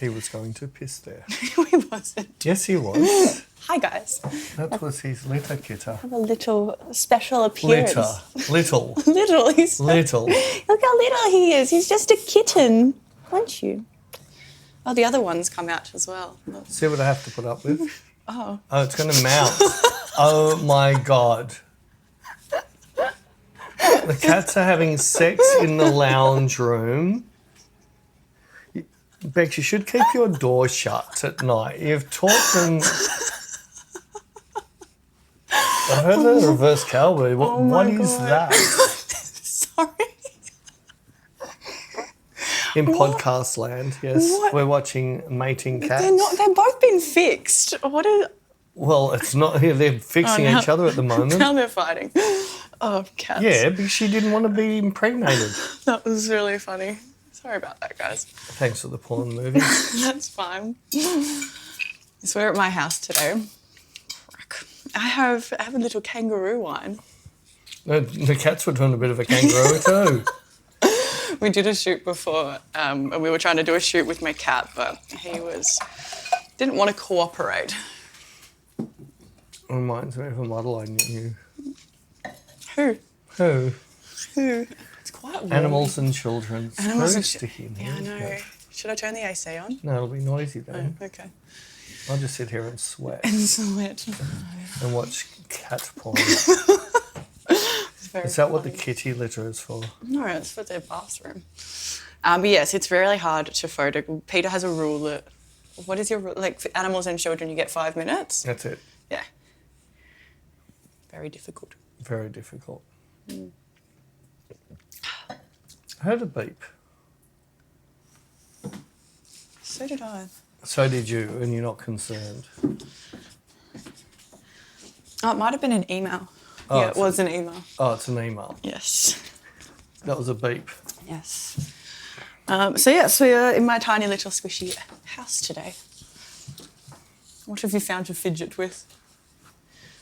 He was going to piss there. No, he wasn't. Yes, he was. Hi, guys. That was his litter kitter. Have a little special appearance. Little. Little. He's Little. Look how little he is. He's just a kitten, aren't you? Oh, the other ones come out as well. Look. See what I have to put up with? Oh. Oh, it's going to mount. Oh, my God. The cats are having sex in the lounge room. Bex, you should keep your door shut at night. You've taught them... I heard the reverse cowboy. What is that? Sorry. In podcast land, yes. What? We're watching Mating Cats. They've both been fixed. What is... Well, it's not... They're fixing each other at the moment. Now they're fighting. Oh, cats. Yeah, because she didn't want to be impregnated. That was really funny. Sorry about that, guys. Thanks for the porn movie. That's fine. So we're at my house today. Frick. I have a little kangaroo wine. The cats were doing a bit of a kangaroo too. We did a shoot before, and we were trying to do a shoot with my cat, but he didn't want to cooperate. Reminds me of a model I knew. Who? It's quite warm. Animals and children. Animals and children. Yeah, I know. Should I turn the AC on? No, it'll be noisy then. Oh, okay. I'll just sit here and sweat. And sweat. And watch cat porn. Is that what the kitty litter is for? No, it's for their bathroom. But yes, it's really hard to photo. Peter has a rule that... What is your rule? Like, for animals and children, you get 5 minutes? That's it. Yeah. Very difficult. Very difficult. I heard a beep. So did I. So did you, and you're not concerned. Oh, it might have been an email. Oh, yeah, it was an email. Oh, it's an email. Yes. That was a beep. Yes. So we're in my tiny little squishy house today. What have you found to fidget with?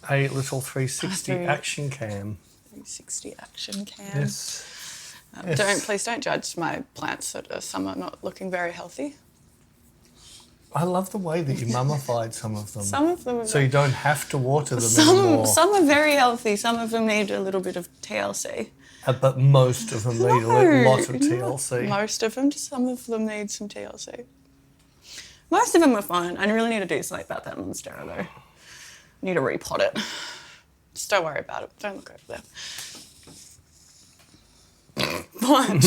A little 360 action cam. 360 action cam. Yes. Yes. Please don't judge my plants that some are not looking very healthy. I love the way that you mummified some of them. Some of them are so you don't have to water them anymore. Some are very healthy. Some of them need a little bit of TLC. But most of them need a lot of TLC. Most of them. Some of them need some TLC. Most of them are fine. I really need to do something about that monstera though. I need to repot it. Just don't worry about it. Don't look over there. What?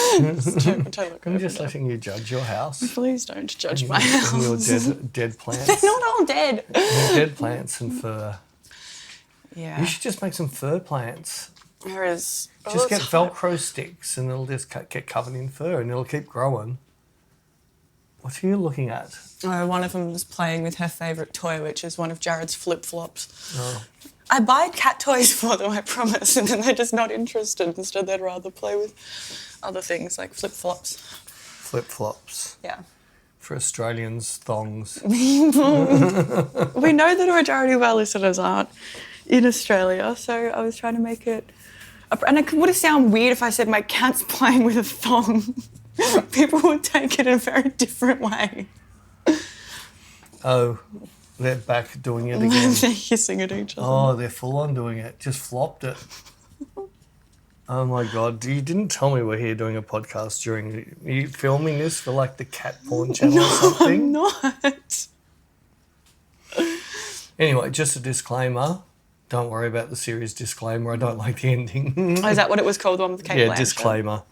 Don't look I'm over just there. letting you judge your house. Please don't judge my house. And your dead plants. They're not all dead. Your dead plants and fur. Yeah. You should just make some fur plants. There is... Just get Velcro sticks and it'll just get covered in fur and it'll keep growing. What are you looking at? Oh, one of them was playing with her favourite toy, which is one of Jared's flip-flops. Oh. I buy cat toys for them, I promise, and then they're just not interested. Instead, they'd rather play with other things like flip-flops. Flip-flops. Yeah. For Australians, thongs. We know the majority of our listeners aren't in Australia, so I was trying to make it... And it would have sounded weird if I said my cat's playing with a thong. People would take it in a very different way. Oh, they're back doing it again. They're hissing at each other. Oh, they're full on doing it. Just flopped it. Oh my God, you didn't tell me we're here doing a podcast during... Are you filming this for like the cat porn channel or something? No, I'm not. Anyway, just a disclaimer. Don't worry about the series disclaimer. I don't like the ending. Oh, is that what it was called, the one with Kate Yeah, Blanchett? disclaimer.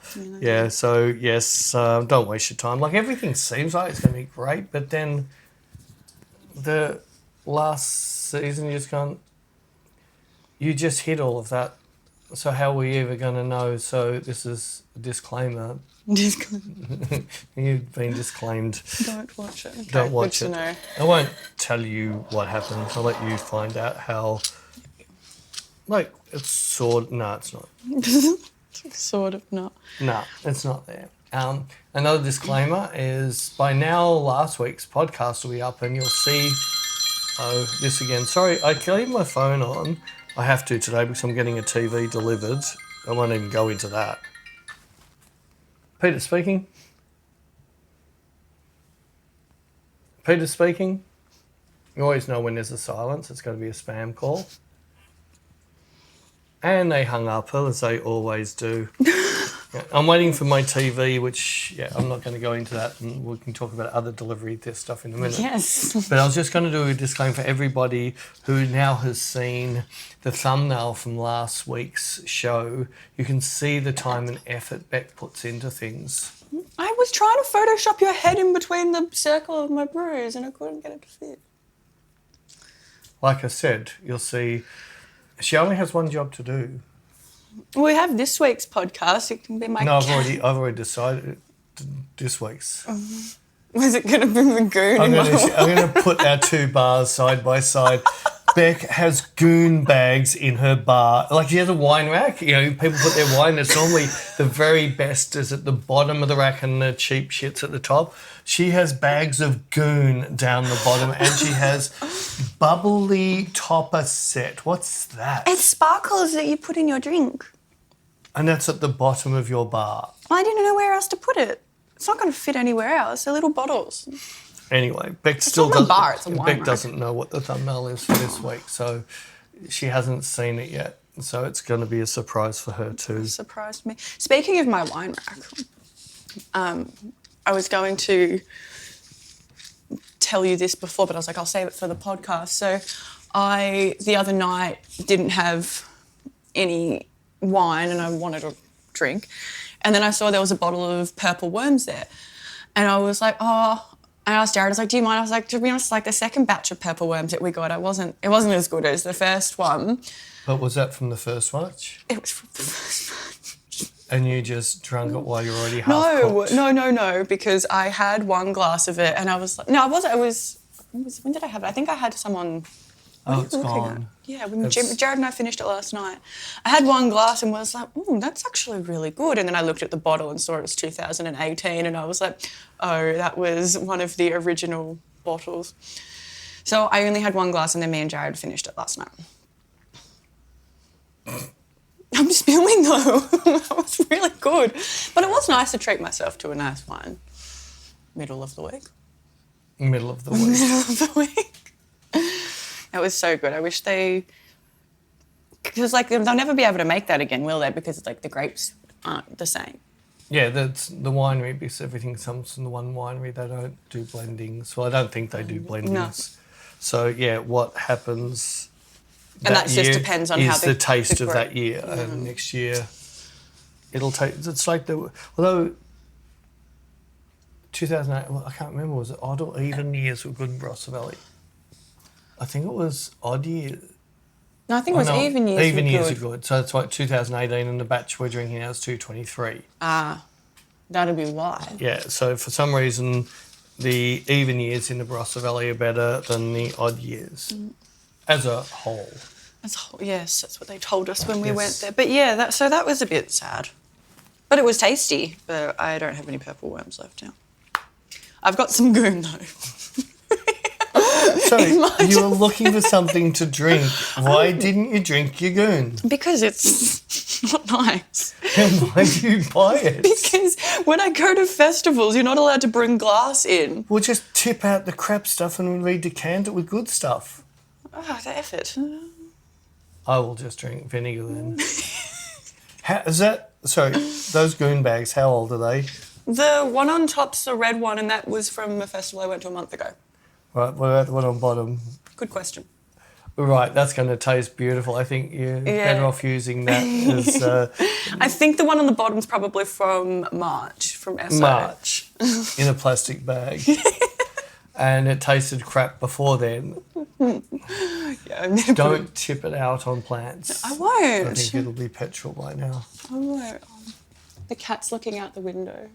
Yeah, so yes, don't waste your time. Like everything seems like it's going to be great, but then the last season you just hit all of that. So how are we ever going to know? So this is a disclaimer. You've been disclaimed. Don't watch it. Okay, Don't watch good it. to know. I won't tell you what happens. I'll let you find out how... Like, it's sort... No, it's not. Sort of not. No, it's not there. Another disclaimer is by now last week's podcast will be up and you'll see... Oh, this again. Sorry, I can leave my phone on. I have to today because I'm getting a TV delivered. I won't even go into that. Peter speaking. Peter speaking. You always know when there's a silence, it's going to be a spam call. And they hung up, as they always do. Yeah, I'm waiting for my TV, which, I'm not going to go into that, and we can talk about other delivery stuff in a minute. Yes. But I was just going to do a disclaimer for everybody who now has seen the thumbnail from last week's show. You can see the time and effort Bec puts into things. I was trying to Photoshop your head in between the circle of my bruise and I couldn't get it to fit. Like I said, you'll see she only has one job to do. We have this week's podcast. It can be my No, I've already decided this week's. Was it going to bring the goon? I'm going to put our two bars side by side. Bec has goon bags in her bar. Like she has a wine rack. You know, people put their wine. It's normally the very best is at the bottom of the rack and the cheap shit's at the top. She has bags of goon down the bottom and she has bubbly topper set. What's that? It's sparkles that you put in your drink. And that's at the bottom of your bar. I didn't know where else to put it. It's not going to fit anywhere else. They're little bottles. Anyway, Bec It's not a bar, it's a wine Bec rack. doesn't know what the thumbnail is for this week, so she hasn't seen it yet. So it's going to be a surprise for her too. Surprised me. Speaking of my wine rack, I was going to tell you this before, but I was like, I'll save it for the podcast. So I, the other night, didn't have any wine and I wanted a drink. And then I saw there was a bottle of purple worms there. And I was like, oh, I asked Jared, I was like, do you mind? I was like, to be honest, like the second batch of purple worms that we got, it wasn't as good as the first one. But was that from the first batch? It was from the first batch. And you just drank it while you're already half cooked? No, because I had one glass of it and I was like, no, when did I have it? I think I had some on... Oh, it's gone. Yeah, when Jared and I finished it last night. I had one glass and was like, that's actually really good. And then I looked at the bottle and saw it was 2018 and I was like, oh, that was one of the original bottles. So I only had one glass and then me and Jared finished it last night. I'm spilling though. That was really good. But it was nice to treat myself to a nice wine. Middle of the week. Middle of the week. Middle of the week. It was so good. I wish because like they'll never be able to make that again, will they? Because like the grapes aren't the same. Yeah, that's the winery, because everything comes from the one winery. They don't do blendings. Well, I don't think they do blendings. No. So yeah, what happens And that just depends on how the taste of that year. And next year it'll taste. It's like although 2008, well, I can't remember, was it odd or even years were good in Barossa Valley? I think it was odd years. No, I think it was even years. Even years are good. So it's like 2018 and the batch we're drinking now is 223. That'll be why. Yeah, so for some reason the even years in the Barossa Valley are better than the odd years as a whole. Yes, that's what they told us when we went there. But yeah, that was a bit sad. But it was tasty, but I don't have any purple worms left now. I've got some goon though. So you were looking for something to drink. Why didn't you drink your goon? Because it's not nice. And why do you buy it? Because when I go to festivals, you're not allowed to bring glass in. We'll just tip out the crap stuff and redecant it with good stuff. Oh, the effort. I will just drink vinegar then. Those goon bags, how old are they? The one on top's the red one, and that was from a festival I went to a month ago. Right, what about the one on bottom? Good question. Right, that's going to taste beautiful. I think you're better off using that as... I think the one on the bottom's probably from March, from SO. March, in a plastic bag. And it tasted crap before then. Don't tip it out on plants. I won't. I think it'll be petrol by now. I won't. The cat's looking out the window.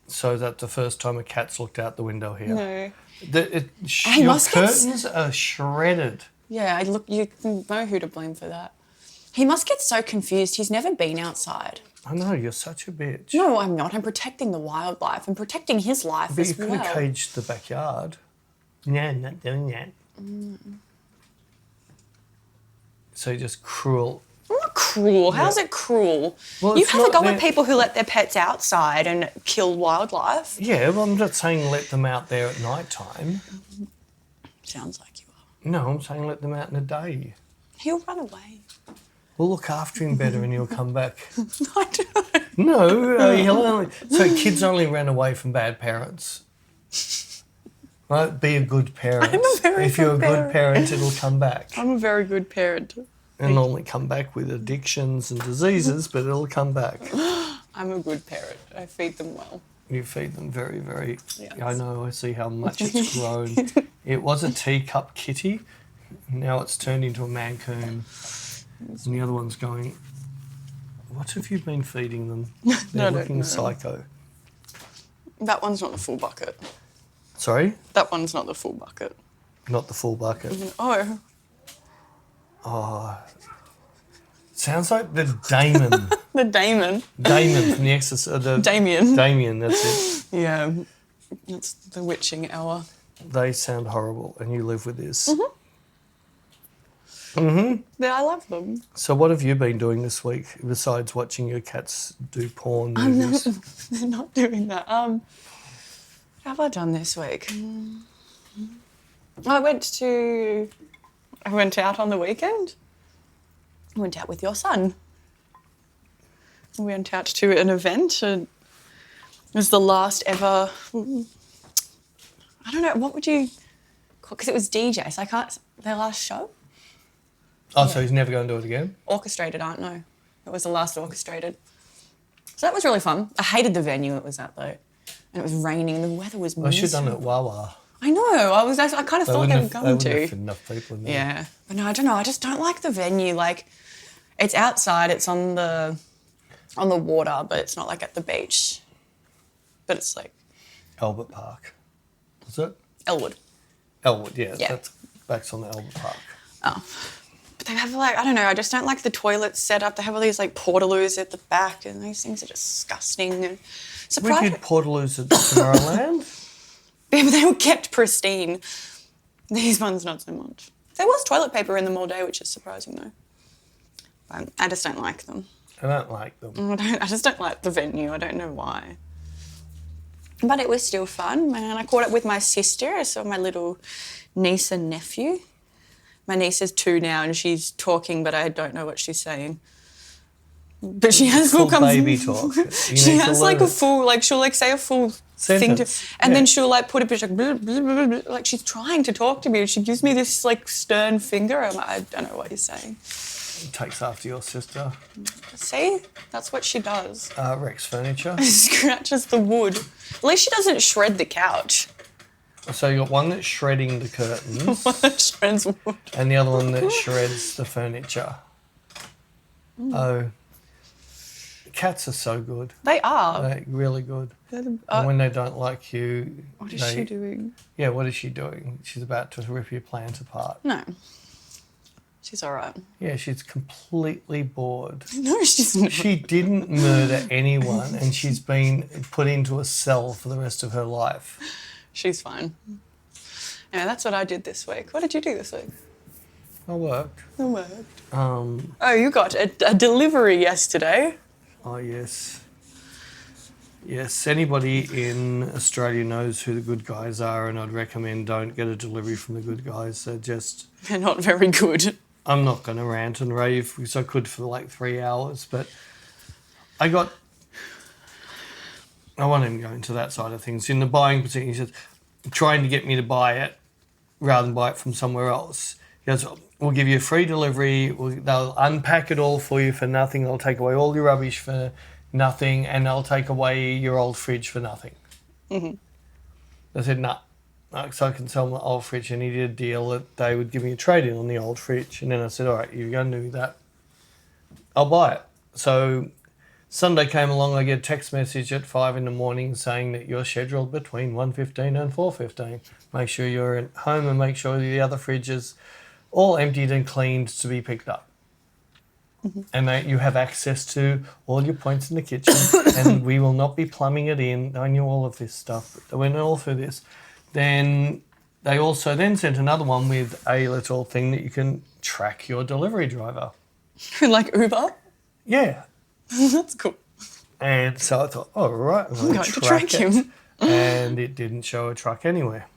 So that's the first time a cat's looked out the window here. No. Your curtains are shredded. Yeah, you know who to blame for that. He must get so confused. He's never been outside. I know, you're such a bitch. No, I'm not. I'm protecting the wildlife and protecting his life but as you could well. have caged the backyard. No, not doing that. So you're just cruel. I'm not cruel. How's it cruel? Well, You it's have a not go their- at people who let their pets outside and kill wildlife. Yeah, well, I'm not saying let them out there at night time. Sounds like you are. No, I'm saying let them out in the day. He'll run away. We'll look after him better and he'll come back. I don't know. No, he'll only... So kids only ran away from bad parents. Right? Be a good parent. I'm a very If you're a good good parent, it'll come back. I'm a very good parent. It'll only come back with addictions and diseases, but it'll come back. I'm a good parent. I feed them well. You feed them very, very... Yes. I know, I see how much it's grown. It was a teacup kitty. Now it's turned into a mancoon. And the other one's going, what have you been feeding them? They're looking psycho. That one's not the full bucket. Sorry? That one's not the full bucket. Not the full bucket. Oh. Oh. Sounds like the Damon. The Damon. Damon from The Exorcist. Damien. Damien, that's it. Yeah. It's the witching hour. They sound horrible and you live with this. Yeah, I love them. So what have you been doing this week besides watching your cats do porn movies? They're not doing that. What have I done this week? I went out on the weekend. I went out with your son. We went out to an event. And it was the last ever... I don't know, what would you... Because it was DJ, so I can't... Their last show? Oh, so he's never going to do it again? Orchestrated, I don't know. It was the last orchestrated. So that was really fun. I hated the venue it was at, though. And it was raining. The weather was miserable. I should have done it at Wawa. I know. I kind of thought they were going They wouldn't have to. enough people in there. Yeah. But no, I don't know. I just don't like the venue. Like, it's outside. It's on the water, but it's not like at the beach. But it's like... Albert Park. Is it? Elwood. Elwood, yeah. Yeah. That's back on the Albert Park. Oh. But they have like, I don't know, I just don't like the toilets set up. They have all these like portaloos at the back and these things are disgusting. And We did Portaloos at Tomorrowland. Yeah, but they were kept pristine. These ones, not so much. There was toilet paper in them all day, which is surprising though. But I just don't like them. I don't like them. I just don't like the venue. I don't know why. But it was still fun, man. I caught up with my sister. I saw my little niece and nephew. My niece is 2 now and she's talking, but I don't know what she's saying. But she has full baby talk. She has like a full, like she'll like say a full thing and then she'll like put a bit like, blah, blah, blah, blah, like she's trying to talk to me and she gives me this like stern finger. I'm like, I don't know what you're saying. Takes after your sister. See? That's what she does. Rex Furniture. Scratches the wood. At least she doesn't shred the couch. So you got one that's shredding the curtains. One that shreds wood. And the other one that shreds the furniture. Oh. Cats are so good. They are. They're really good. They're And when they don't like you... what is she doing? Yeah, what is she doing? She's about to rip your plant apart. No. She's all right. Yeah, she's completely bored. No, she's not. She didn't murder anyone and she's been put into a cell for the rest of her life. She's fine. Anyway, that's what I did this week. What did you do this week? I worked. I worked. Oh, You got a delivery yesterday. Oh, yes. Yes, anybody in Australia knows who the good guys are and I'd recommend don't get a delivery from the good guys. They're not very good. I'm not going to rant and rave because I could for like 3 hours, but I won't even go into that side of things. In the buying position, he says, trying to get me to buy it rather than buy it from somewhere else. He goes, we'll give you a free delivery. They'll unpack it all for you for nothing. They'll take away all your rubbish for nothing and they'll take away your old fridge for nothing. I said, nah. So I can sell my old fridge, and he did a deal that they would give me a trade-in on the old fridge. And then I said, all right, you're going to do that. I'll buy it. So Sunday came along, I get a text message at 5 a.m. saying that you're scheduled between 1:15 and 4:15. Make sure you're at home and make sure the other fridge is all emptied and cleaned to be picked up. And that you have access to all your points in the kitchen and we will not be plumbing it in. I knew all of this stuff. They went all through this. Then they also then sent another one with a little thing that you can track your delivery driver. Like Uber? Yeah. That's cool. And so I thought, oh, right, I'm going to track him. And it didn't show a truck anywhere.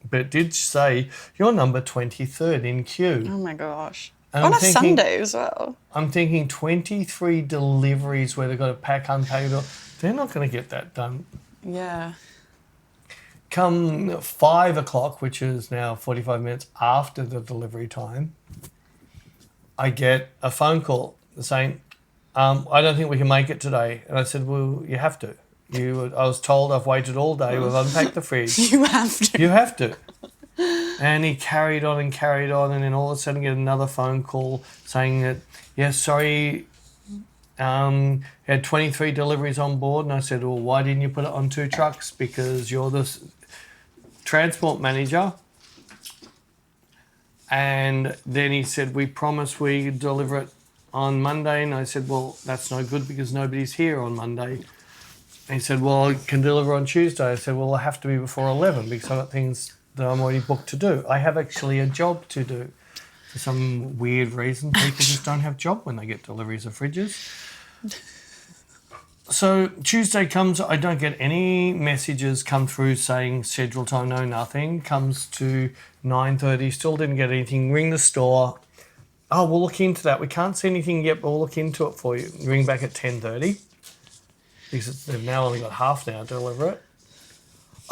But it did say, you're number 23rd in queue. Oh, my gosh. And On a Sunday as well. I'm thinking 23 deliveries where they've got to pack, unpack, they're not going to get that done. Yeah. Come 5 o'clock, which is now 45 minutes after the delivery time, I get a phone call saying, I don't think we can make it today. And I said, well, you have to. I was told I've waited all day. We've unpacked the fridge. You have to. You have to. And he carried on, and then all of a sudden get another phone call saying that, yeah, sorry, he had 23 deliveries on board. And I said, well, why didn't you put it on 2 trucks? Because you're the transport manager. And then he said, we promise we deliver it on Monday. And I said, well, that's no good because nobody's here on Monday. And he said, well, I can deliver on Tuesday. I said, well, I have to be before 11 because I've got things that I'm already booked to do. I have actually a job to do. For some weird reason, people just don't have job when they get deliveries of fridges. So Tuesday comes, I don't get any messages come through saying schedule time, no nothing. Comes to 9:30, still didn't get anything. Ring the store. Oh, we'll look into that. We can't see anything yet, but we'll look into it for you. Ring back at 10:30 because they've now only got half an hour to deliver it.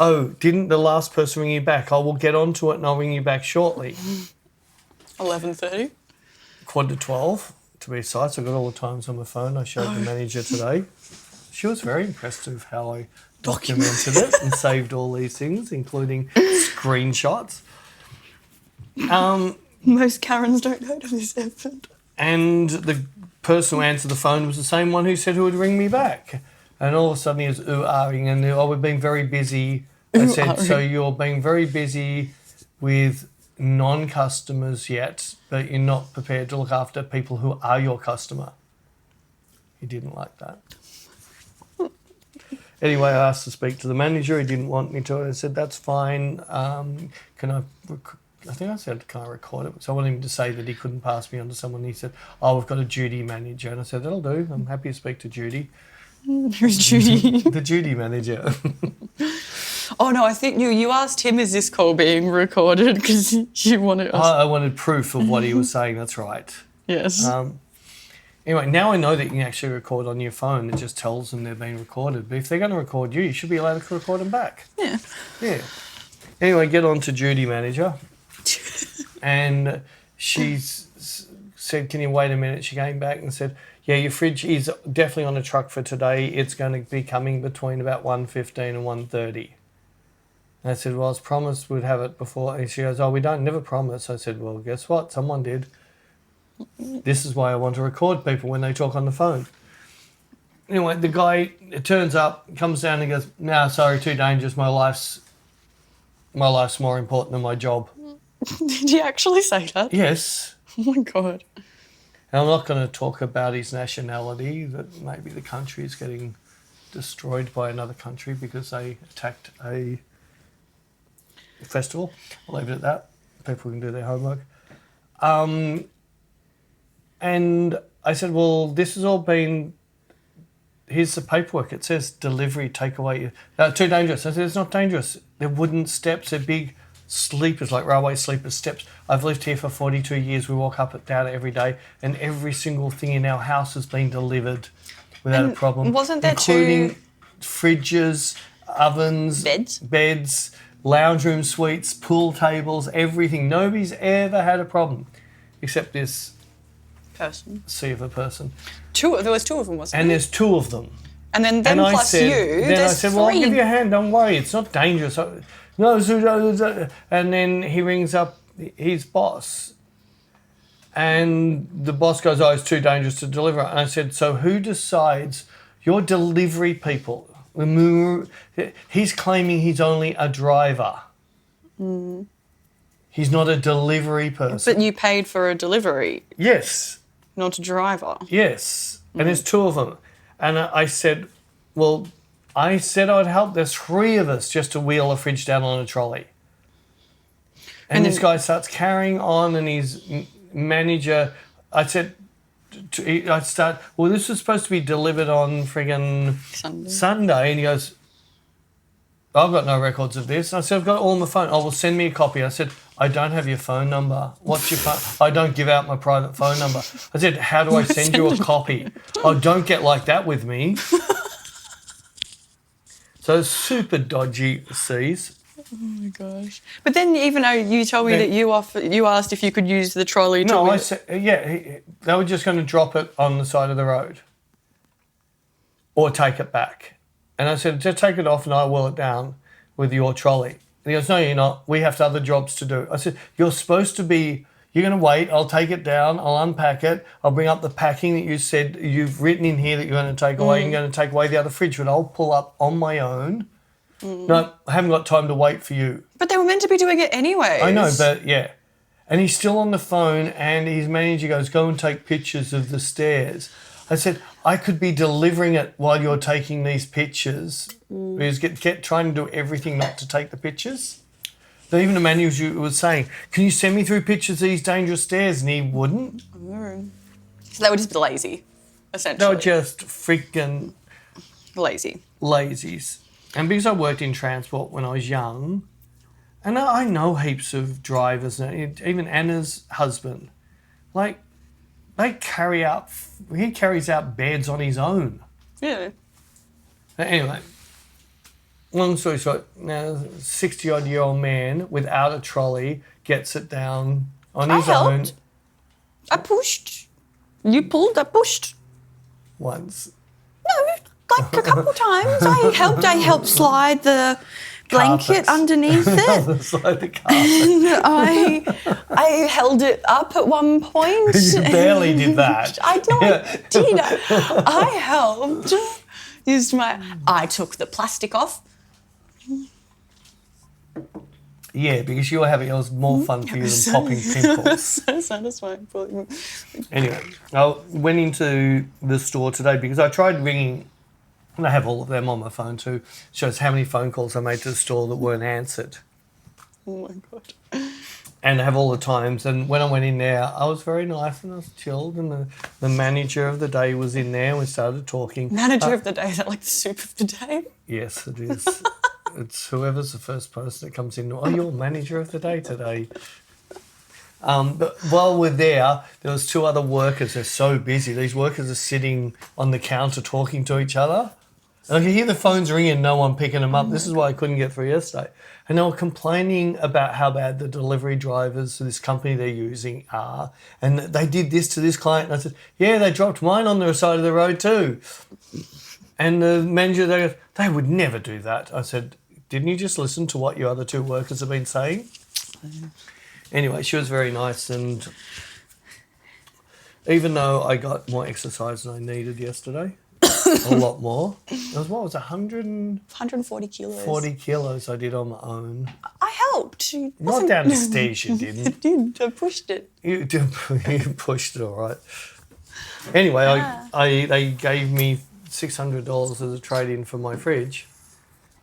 Oh, didn't the last person ring you back? Oh, we'll get onto it and I'll ring you back shortly. 11:30? 11:45 to be precise. I got all the times on my phone. I showed the manager today. She was very impressed with how I documented it and saved all these things, including screenshots. Most Karens don't go to this effort. And the person who answered the phone was the same one who said who would ring me back. And all of a sudden he was ooh-ahhing and we've been very busy. I said, so you're being very busy with non-customers yet, but you're not prepared to look after people who are your customer. He didn't like that. Anyway, I asked to speak to the manager. He didn't want me to. I said, that's fine. Can I think I said, can I record it? So I wanted him to say that he couldn't pass me on to someone. He said, oh, we've got a duty manager. And I said, that'll do. I'm happy to speak to Judy. Who's Judy? The duty manager. Oh, no, I think you asked him, is this call being recorded? Because you wanted us. I wanted proof of what he was saying. That's right. Yes. Anyway, now I know that you can actually record on your phone. It just tells them they're being recorded. But if they're going to record you, you should be allowed to record them back. Yeah. Yeah. Anyway, get on to Judy manager. And she said, can you wait a minute? She came back and said, yeah, your fridge is definitely on a truck for today. It's going to be coming between about 1:15 and 1:30. And I said, well, it's promised we'd have it before. And she goes, oh, we don't never promise. I said, well, guess what? Someone did. This is why I want to record people when they talk on the phone. Anyway, the guy turns up, comes down and goes, no, sorry, too dangerous. My life's more important than my job. Did he actually say that? Yes. Oh, my God. And I'm not going to talk about his nationality, that maybe the country is getting destroyed by another country because they attacked a festival. I'll leave it at that. People can do their homework. And I said, well, this has all been, here's the paperwork. It says delivery, takeaway. Too dangerous. I said, it's not dangerous. They're wooden steps. They're big sleepers, like railway sleepers steps. I've lived here for 42 years. We walk up and down every day, and every single thing in our house has been delivered without a problem. Wasn't there including fridges, ovens, beds, lounge room suites, pool tables, everything. Nobody's ever had a problem, except this person. Sea of a person. There was 2 of them, wasn't there? And there's 2 of them. And then them and plus I said, you, then there's I said, 3. well, I'll give you a hand, don't worry, it's not dangerous. No, and then he rings up his boss. And the boss goes, oh, it's too dangerous to deliver. And I said, so who decides? Your delivery people. He's claiming he's only a driver. Mm. He's not a delivery person. But you paid for a delivery. Yes. Not a driver. Yes. And there's 2 of them. And I said, well, I said I'd help. There's 3 of us just to wheel a fridge down on a trolley. And this guy starts carrying on, and his manager, I said, this was supposed to be delivered on friggin' Sunday. And he goes, I've got no records of this. And I said, I've got it all on my phone. Oh, well, send me a copy. I said, I don't have your phone number. What's your phone? I don't give out my private phone number. I said, how do I send you a copy? Oh, don't get like that with me. So super dodgy seas. Oh my gosh! But then, even though you told me that you asked if you could use the trolley. No, I said they were just going to drop it on the side of the road, or take it back. And I said, just take it off and I will it down with your trolley. And he goes, no, you're not. We have other jobs to do. I said, you're supposed to be. You're going to wait. I'll take it down. I'll unpack it. I'll bring up the packing that you said you've written in here that you're going to take away. You're going to take away the other fridge, but I'll pull up on my own. No, I haven't got time to wait for you. But they were meant to be doing it anyway. I know, but yeah. And he's still on the phone and his manager goes, go and take pictures of the stairs. I said, I could be delivering it while you're taking these pictures. Because trying to do everything not to take the pictures. So even the manager was saying, can you send me through pictures of these dangerous stairs? And he wouldn't. So they were just lazy, essentially. They were just freaking... Lazies. And because I worked in transport when I was young, and I know heaps of drivers, even Anna's husband, like, he carries out beds on his own. Yeah. Anyway, long story short, now 60-odd-year-old man without a trolley gets it down on his own. I pushed. You pulled, I pushed. Once. No, like a couple times. I helped slide the blanket underneath it. Slide the carpet. And I held it up at one point. You barely did that. I did. I helped. I took the plastic off. Yeah, because you were having, it was more fun for you than popping pimples. So satisfying. Anyway, I went into the store today because I tried ringing, and I have all of them on my phone too. Shows how many phone calls I made to the store that weren't answered. Oh my God. And I have all the times. And when I went in there, I was very nice and I was chilled. And the manager of the day was in there and we started talking. Manager of the day? Is that like the soup of the day? Yes, it is. It's whoever's the first person that comes in. Oh, you're manager of the day today. But while we're there was two other workers. They're so busy. These workers are sitting on the counter talking to each other. And I could hear the phones ringing, no one picking them up. This is why I couldn't get through yesterday. And they were complaining about how bad the delivery drivers of this company they're using are. And they did this to this client. And I said, yeah, they dropped mine on the side of the road too. And the manager, they would never do that. I said, didn't you just listen to what your other two workers have been saying? Anyway, she was very nice. And even though I got more exercise than I needed yesterday, a lot more. It was, 140 kilos. 40 kilos I did on my own. I helped. Not down the stairs, you didn't. I did. I pushed it. You pushed it all right. Anyway, they gave me $600 as a trade-in for my fridge,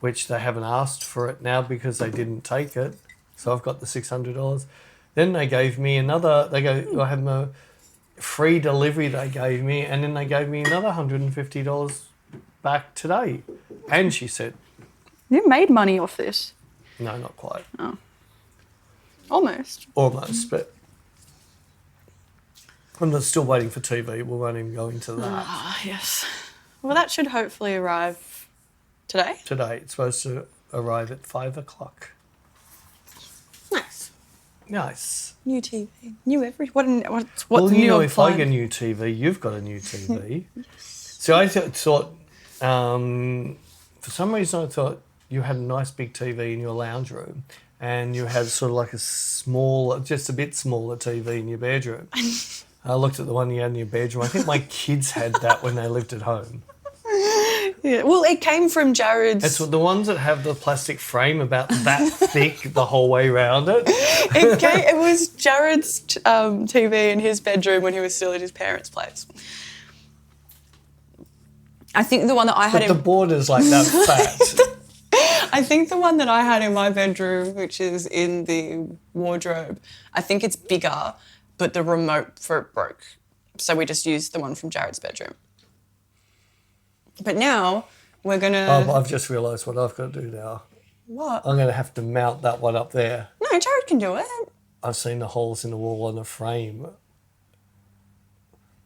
which they haven't asked for it now because they didn't take it. So I've got the $600. Then they gave me another, I have my free delivery they gave me, and then they gave me another $150 back today. And she said... You made money off this? No, not quite. Oh. Almost, but I'm still waiting for TV. We won't even go into that. Ah, yes. Well, that should hopefully arrive today. Today. It's supposed to arrive at 5 o'clock. Nice. New TV. New what's well, new? You know, if I get a new TV, you've got a new TV. So I thought, for some reason I thought you had a nice big TV in your lounge room and you had sort of like just a bit smaller TV in your bedroom. I looked at the one you had in your bedroom. I think my kids had that when they lived at home. Yeah. Well, it came from Jared's... It's the ones that have the plastic frame about that thick the whole way around it. It was Jared's TV in his bedroom when he was still at his parents' place. I think the one that I had... But the border's like that fat. I think the one that I had in my bedroom, which is in the wardrobe, I think it's bigger, but the remote for it broke. So we just used the one from Jared's bedroom. But now we're going to... Oh, I've just realised what I've got to do now. What? I'm going to have to mount that one up there. No, Jared can do it. I've seen the holes in the wall on the frame.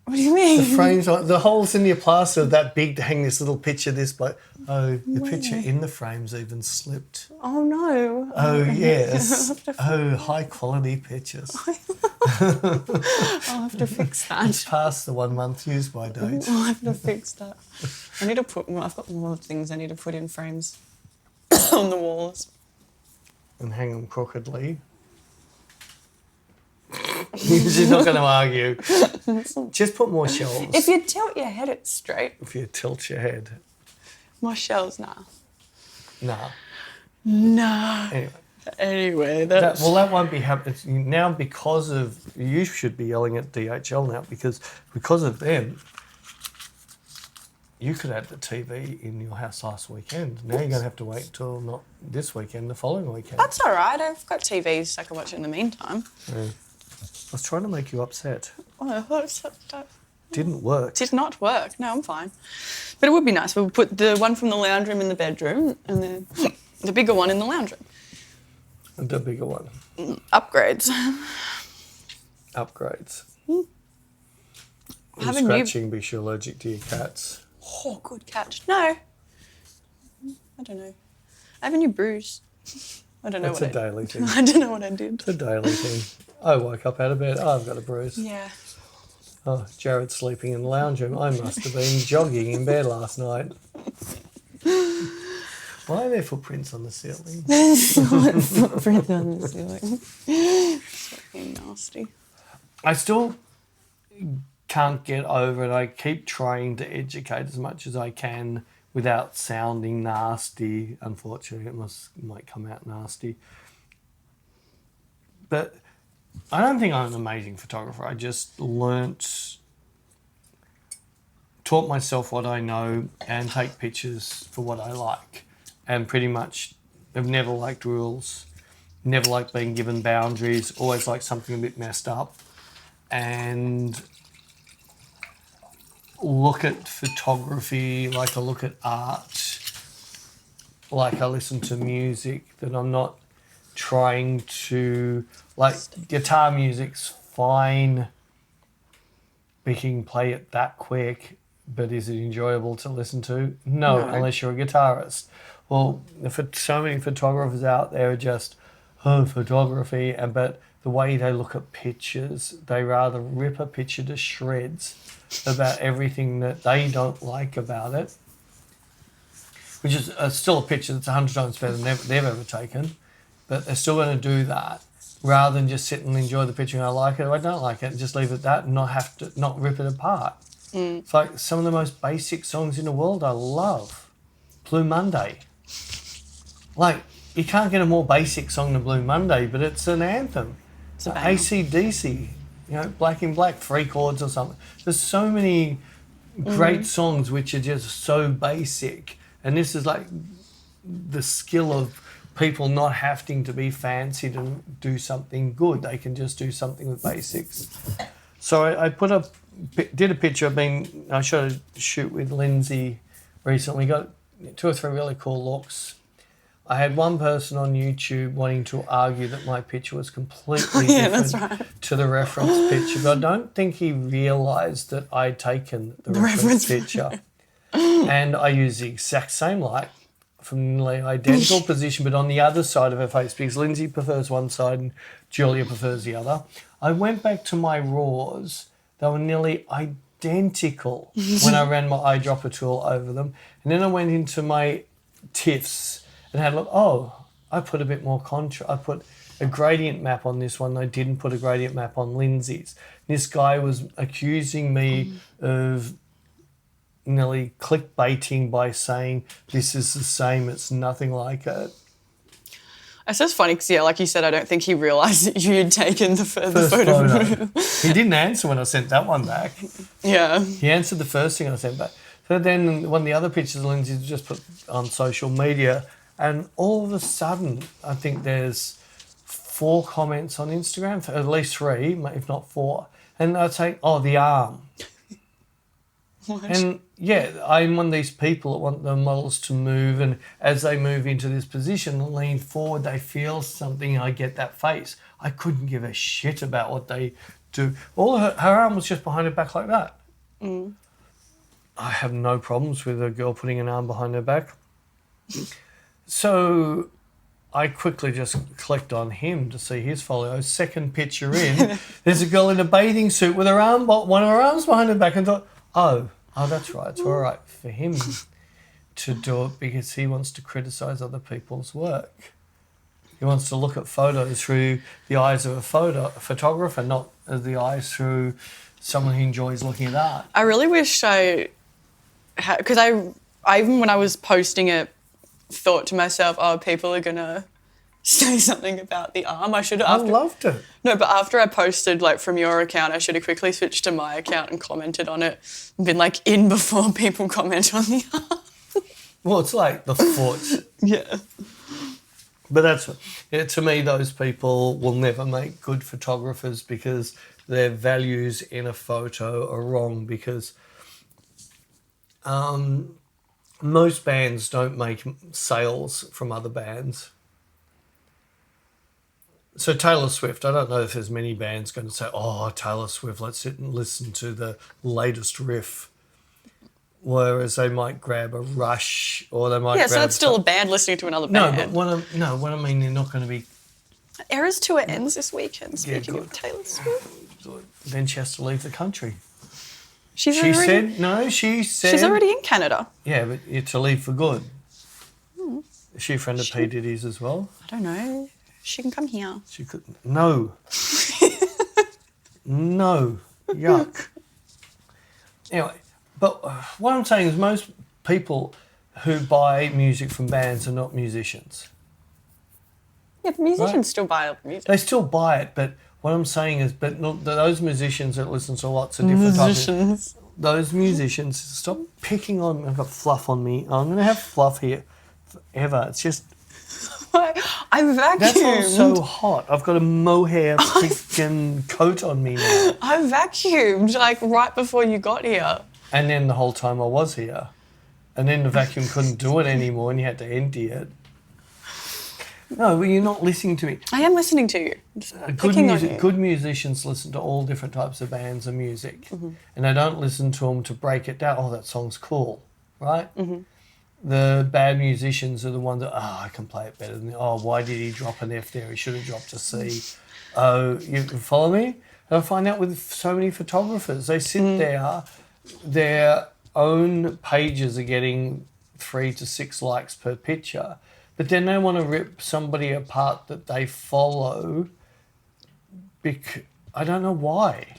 What do you mean? The frames, the holes in your plaster are that big to hang this little picture this, but the picture in the frame's even slipped. Oh, no. Oh, yes. Oh, high quality pictures. I'll have to fix that. It's past the 1 month use by date. I'll have to fix that. I've got more things I need to put in frames on the walls. And hang them crookedly. She's not going to argue. Just put more shelves. If you tilt your head, it's straight. If you tilt your head. More shelves, nah. Nah. Nah. Anyway, that won't be happening now because of... You should be yelling at DHL now because of them, you could have the TV in your house last weekend. Now you're going to have to wait till not this weekend, the following weekend. That's all right. I've got TVs so I can watch it in the meantime. Yeah. I was trying to make you upset. Oh, that Didn't work. did not work. No, I'm fine. But it would be nice. We'll put the one from the lounge room in the bedroom and then the bigger one in the lounge room. The bigger one. Upgrades. Upgrades. Having Scratching because you're allergic to your cats. Oh, good catch. No. I don't know. I have a new bruise. I don't know It's what a daily thing. I don't know what I did. It's a daily thing. I woke up out of bed. Oh, I've got a bruise. Yeah. Oh, Jared's sleeping in the lounge room. I must have been jogging in bed last night. Why are there footprints on the ceiling? Footprint on the ceiling. It's fucking nasty. I still can't get over it. I keep trying to educate as much as I can without sounding nasty. Unfortunately, it might come out nasty. But I don't think I'm an amazing photographer. I just taught myself what I know and take pictures for what I like. And pretty much have never liked rules, never liked being given boundaries, always liked something a bit messed up. And look at photography like I look at art, like I listen to music, that I'm not trying to... Like, guitar music's fine. We can play it that quick, but is it enjoyable to listen to? No, unless you're a guitarist. Well, so many photographers out there are just, photography, but the way they look at pictures, they rather rip a picture to shreds about everything that they don't like about it, which is still a picture that's 100 times better than they've ever taken, but they're still going to do that rather than just sit and enjoy the picture and I like it or I don't like it and just leave it at that and not rip it apart. It's like some of the most basic songs in the world I love. Blue Monday. Like, you can't get a more basic song than Blue Monday, but it's an anthem. It's a banger. AC/DC, Black in Black, 3 chords or something. There's so many great songs which are just so basic. And this is like the skill of people not having to be fancy to do something good. They can just do something with basics. So I did a picture. I shot a shoot with Lindsay recently. Got 2 or 3 really cool looks. I had one person on YouTube wanting to argue that my picture was completely different to the reference picture, but I don't think he realised that I'd taken the reference picture. And I used the exact same light from nearly identical position, but on the other side of her face, because Lindsay prefers one side and Julia prefers the other. I went back to my RAWs. They were nearly identical when I ran my eyedropper tool over them. And then I went into my TIFFs and had a look, I put a bit more contrast. I put a gradient map on this one. I didn't put a gradient map on Lindsay's. This guy was accusing me of nearly clickbaiting by saying this is the same, it's nothing like it. It's just funny because, like you said, I don't think he realised that you had taken the photo. He didn't answer when I sent that one back. Yeah. He answered the first thing I sent back. So then one of the other pictures Lindsay just put on social media, and all of a sudden, I think there's 4 comments on Instagram, at least 3, if not 4, And I'd say, oh, the arm. What? And yeah, I'm one of these people that want the models to move, and as they move into this position and lean forward, they feel something. I get that face. I couldn't give a shit about what they do. All her arm was just behind her back like that. Mm. I have no problems with a girl putting an arm behind her back. So I quickly just clicked on him to see his folio. Second picture in, there's a girl in a bathing suit with her arm, one of her arms behind her back, and thought, oh, that's right. It's all right for him to do it because he wants to criticise other people's work. He wants to look at photos through the eyes of a photographer, not as the eyes through someone who enjoys looking at art. I really wish I had, because I even when I was posting it, thought to myself, oh, people are going to say something about the arm. I loved it. No, but after I posted, like, from your account, I should have quickly switched to my account and commented on it and been, like, in before people comment on the arm. Well, it's like the foot. Yeah. But to me, those people will never make good photographers because their values in a photo are wrong because most bands don't make sales from other bands. So Taylor Swift, I don't know if there's many bands going to say, oh, Taylor Swift, let's sit and listen to the latest riff. Whereas they might grab a Rush or they might grab... Yeah, so it's still a band listening to another band. No, what I mean, they're not going to be... Eras tour ends this weekend, speaking of Taylor Swift. Then she has to leave the country. She said... She's already in Canada. Yeah, but to leave for good. Is she a friend of P. Diddy's as well? I don't know. She can come here. She could... No. No. Yuck. Anyway, but what I'm saying is most people who buy music from bands are not musicians. Yeah, but musicians still buy music. They still buy it, but what I'm saying is, but look, those musicians that listen to lots of different types of... Those musicians, stop picking on... I've got fluff on me. I'm going to have fluff here forever. It's just... I vacuumed. That's all so hot. I've got a mohair freaking coat on me now. I vacuumed, like, right before you got here. And then the whole time I was here. And then the vacuum couldn't do it anymore and you had to empty it. No, well, you're not listening to me. I am listening to you. Good musicians listen to all different types of bands and music. Mm-hmm. And they don't listen to them to break it down. Oh, that song's cool, right? Mm-hmm. The bad musicians are the ones that, I can play it better than, why did he drop an F there? He should have dropped a C. Oh, you follow me? And I find out with so many photographers, they sit there, their own pages are getting 3 to 6 likes per picture, but then they want to rip somebody apart that they follow I don't know why.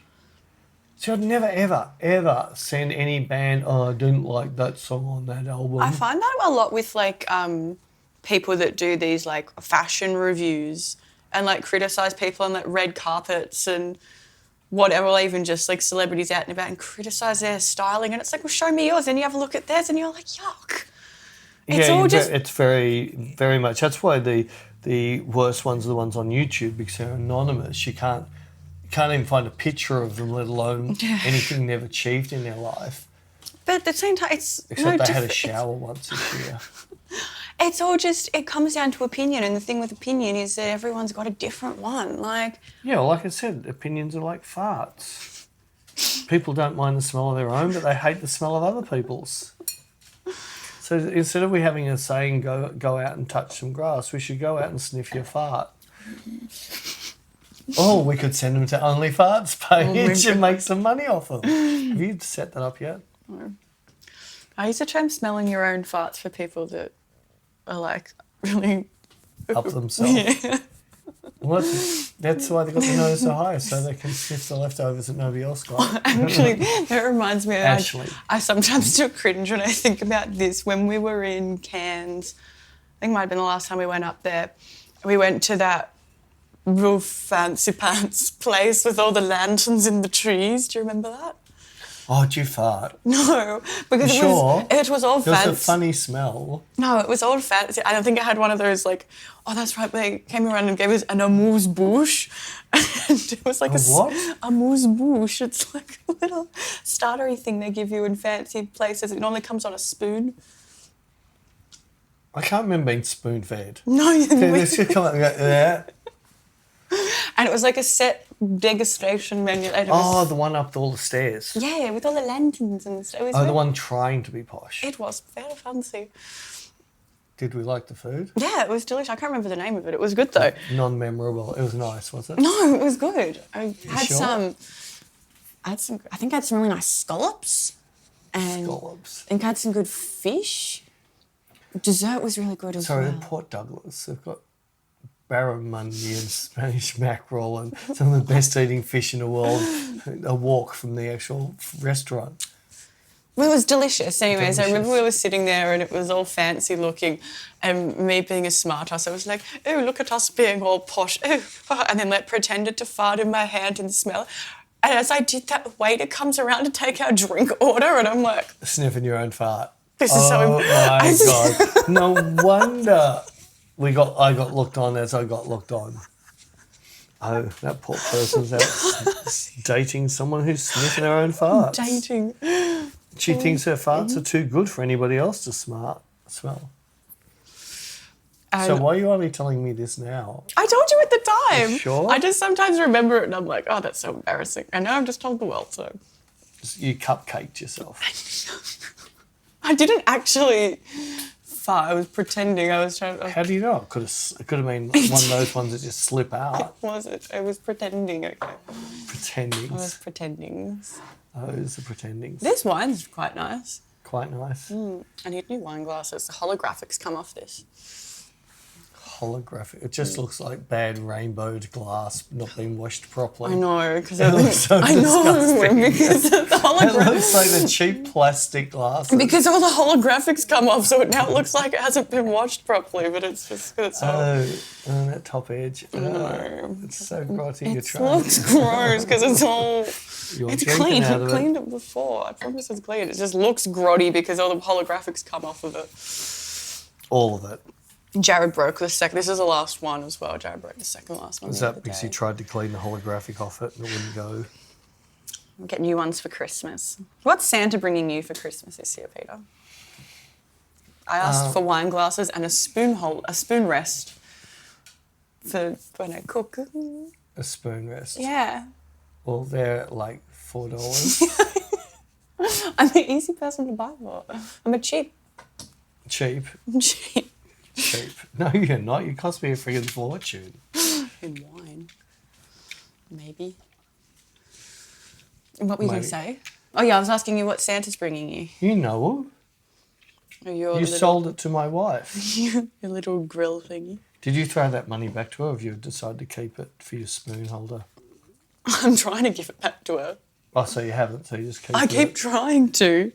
So I'd never, ever, ever send any band, I didn't like that song on that album. I find that a lot with, like, people that do these, like, fashion reviews and, like, criticise people on, like, red carpets and whatever, or even just, like, celebrities out and about and criticise their styling. And it's like, well, show me yours. And you have a look at theirs and you're like, yuck. It's very, very much. That's why the worst ones are the ones on YouTube because they're anonymous. You can't even find a picture of them, let alone anything they've achieved in their life. But at the same time, Except they had a shower once this year. It's all just, it comes down to opinion. And the thing with opinion is that everyone's got a different one. Yeah, well, like I said, opinions are like farts. People don't mind the smell of their own, but they hate the smell of other people's. So instead of we having a saying, go out and touch some grass, we should go out and sniff your fart. Oh, we could send them to Only Farts page and make some money off them. Have you set that up yet? No. I use the term smelling your own farts for people that are, like, really... Up themselves. Yeah. Well, that's why they got the nose so high, so they can sniff the leftovers that nobody else got. Actually, that reminds me of... I sometimes do cringe when I think about this. When we were in Cairns, I think it might have been the last time we went up there, we went to that real fancy pants place with all the lanterns in the trees. Do you remember that? Oh, did you fart? No, because Sure. it was all It was fancy. a funny smell. No, it was old fancy. I don't think I had one of those like, oh, that's right. They came around and gave us an amuse-bouche. And it was like A what? Amuse-bouche. It's like a little startery thing they give you in fancy places. It normally comes on a spoon. I can't remember being spoon-fed. No, you Let's just come up and go, yeah. And it was like a set degustation menu. And it Oh, was, the one up all the stairs. yeah, with all the lanterns and stuff. It was Oh, the very- one trying to be posh. It was very fancy. Did we like the food? Yeah, it was delicious. I can't remember the name of it. It was good though. Non-memorable. It was nice, was it? No, it was good. I had sure? some. I think I had some really nice scallops. And Scallops. I think I had some good fish. Dessert was really good as Sorry, well. in Port Douglas, they've got barramundi and Spanish mackerel and some of the best eating fish in the world. A walk from the actual restaurant. Well, it was delicious. Anyways, I remember Delicious. we were sitting there and it was all fancy looking, and me being a smart ass, I was like, "Oh, look at us being all posh!" Oh, and then like pretended to fart in my hand and smell. And as I did that, the waiter comes around to take our drink order, and I'm like, Sniffing your own fart. "This is so." Oh my God. No wonder I got looked on as I got looked on. Oh, that poor person's out dating someone who's sniffing her own farts. Dating. She thinks her farts are too good for anybody else to smell. And So why are you only telling me this now? I told you at the time. You sure? I just sometimes remember it and I'm like, oh, that's so embarrassing. And now I've just told the world, so. You cupcaked yourself. I didn't actually fart. I was pretending. I was trying to. How do you know? It could have been one of those ones that just slip out. Was it? I was pretending. Okay. I was Pretendings. pretending. Those are pretendings. This wine's quite nice. Quite nice. I need new wine glasses. The holographics come off this. Holographic. It just looks like bad rainbowed glass not being washed properly. I know because It looks so disgusting. because of the It hologram. looks like the cheap plastic glasses. Because all the holographics come off, so it now looks like it hasn't been washed properly. But it's just because it's all. Oh, that top edge. No. It's so grotty. You're It trying. looks gross because it's all. You're It's drinking clean. out I of cleaned it before. I promise it's clean. It just looks grotty because all the holographics come off of it. All of it. Jared broke the second. This is the last one as well. Jared broke the second last one. Is the that other because day. you tried to clean the holographic off it and it wouldn't go? We'll get new ones for Christmas. What's Santa bringing you for Christmas this year, Peter? I asked for wine glasses and a spoon rest for when I cook. A spoon rest. Yeah. Well, they're like $4. I'm an easy person to buy for. I'm a cheap. Cheap. Cheap. Cheap. No, you're not. You cost me a friggin' fortune. In wine. Maybe. And what were you going to Maybe. say? Oh, yeah, I was asking you what Santa's bringing you. You know. Your You sold it to my wife. your little grill thingy. Did you throw that money back to her or have you decided to keep it for your spoon holder? I'm trying to give it back to her. Oh, so you haven't, so you just keep I it. keep trying to.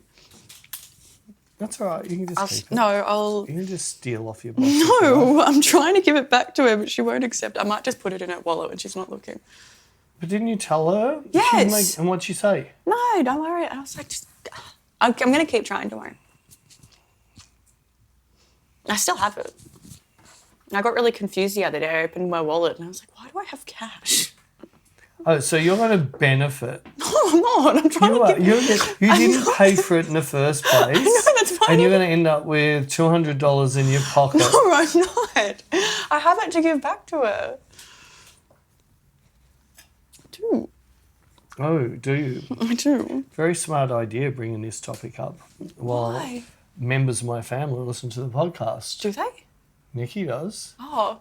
That's all right, you can just keep it. I'll... You can just steal off your boss. No, I'm trying to give it back to her, but she won't accept. I might just put it in her wallet when she's not looking. But didn't you tell her? Yes. And what'd she say? No, don't worry. I was like, I'm going to keep trying, don't worry. I still have it. I got really confused the other day. I opened my wallet and I was like, why do I have cash? Oh, so you're going to benefit. No, I'm not. I'm trying to give... You didn't pay for it in the first place. No, that's fine. And you're going to end up with $200 in your pocket. No, I'm not. I have it to give back to her. I do. Oh, do you? I do. Very smart idea bringing this topic up. While Why? members of my family listen to the podcast. Do they? Nikki does. Oh.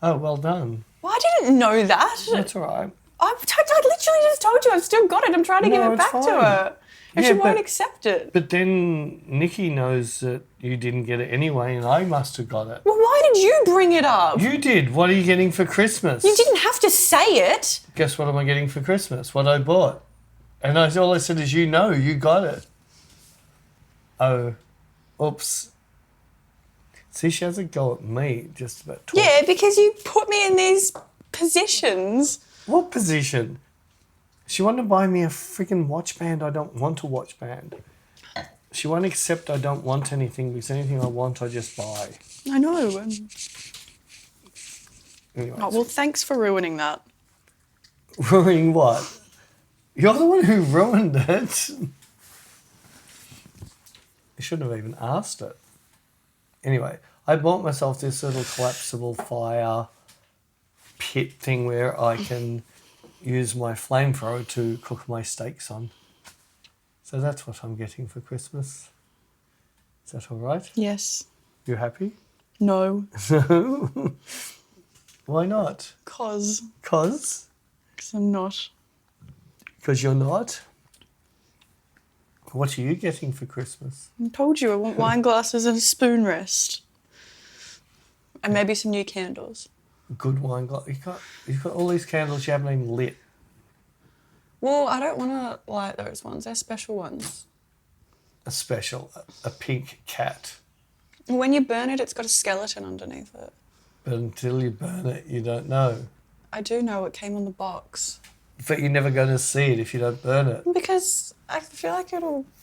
Oh, well done. Well, I didn't know that. That's all right. I literally just told you I've still got it. I'm trying to give No, it it's back to fine. her. And Yeah, she won't but- accept it. But then Nikki knows that you didn't get it anyway and I must have got it. Well, why did you bring it up? You did. What are you getting for Christmas? You didn't have to say it. Guess what am I getting for Christmas? What I bought. And all I said is, you know, you got it. Oh, oops. See, she has a go at me just about talking. Yeah, because you put me in these positions. What position? She wanted to buy me a freaking watch band. I don't want a watch band. She won't accept I don't want anything because anything I want, I just buy. I know. Anyways. Oh, well, thanks for ruining that. Ruining what? You're the one who ruined it. You shouldn't have even asked it. Anyway, I bought myself this little collapsible fire pit thing where I can use my flamethrower to cook my steaks on. So that's what I'm getting for Christmas. Is that all right? Yes. You happy? No. No. Why not? Cause I'm not. Because you're not? What are you getting for Christmas? I told you I want wine glasses and a spoon rest. And maybe some new candles. Good wine glass. You've got all these candles you haven't even lit. Well, I don't want to light those ones. They're special ones. A pink cat. When you burn it, it's got a skeleton underneath it. But until you burn it, you don't know. I do know it came on the box. But you're never going to see it if you don't burn it. Because I feel like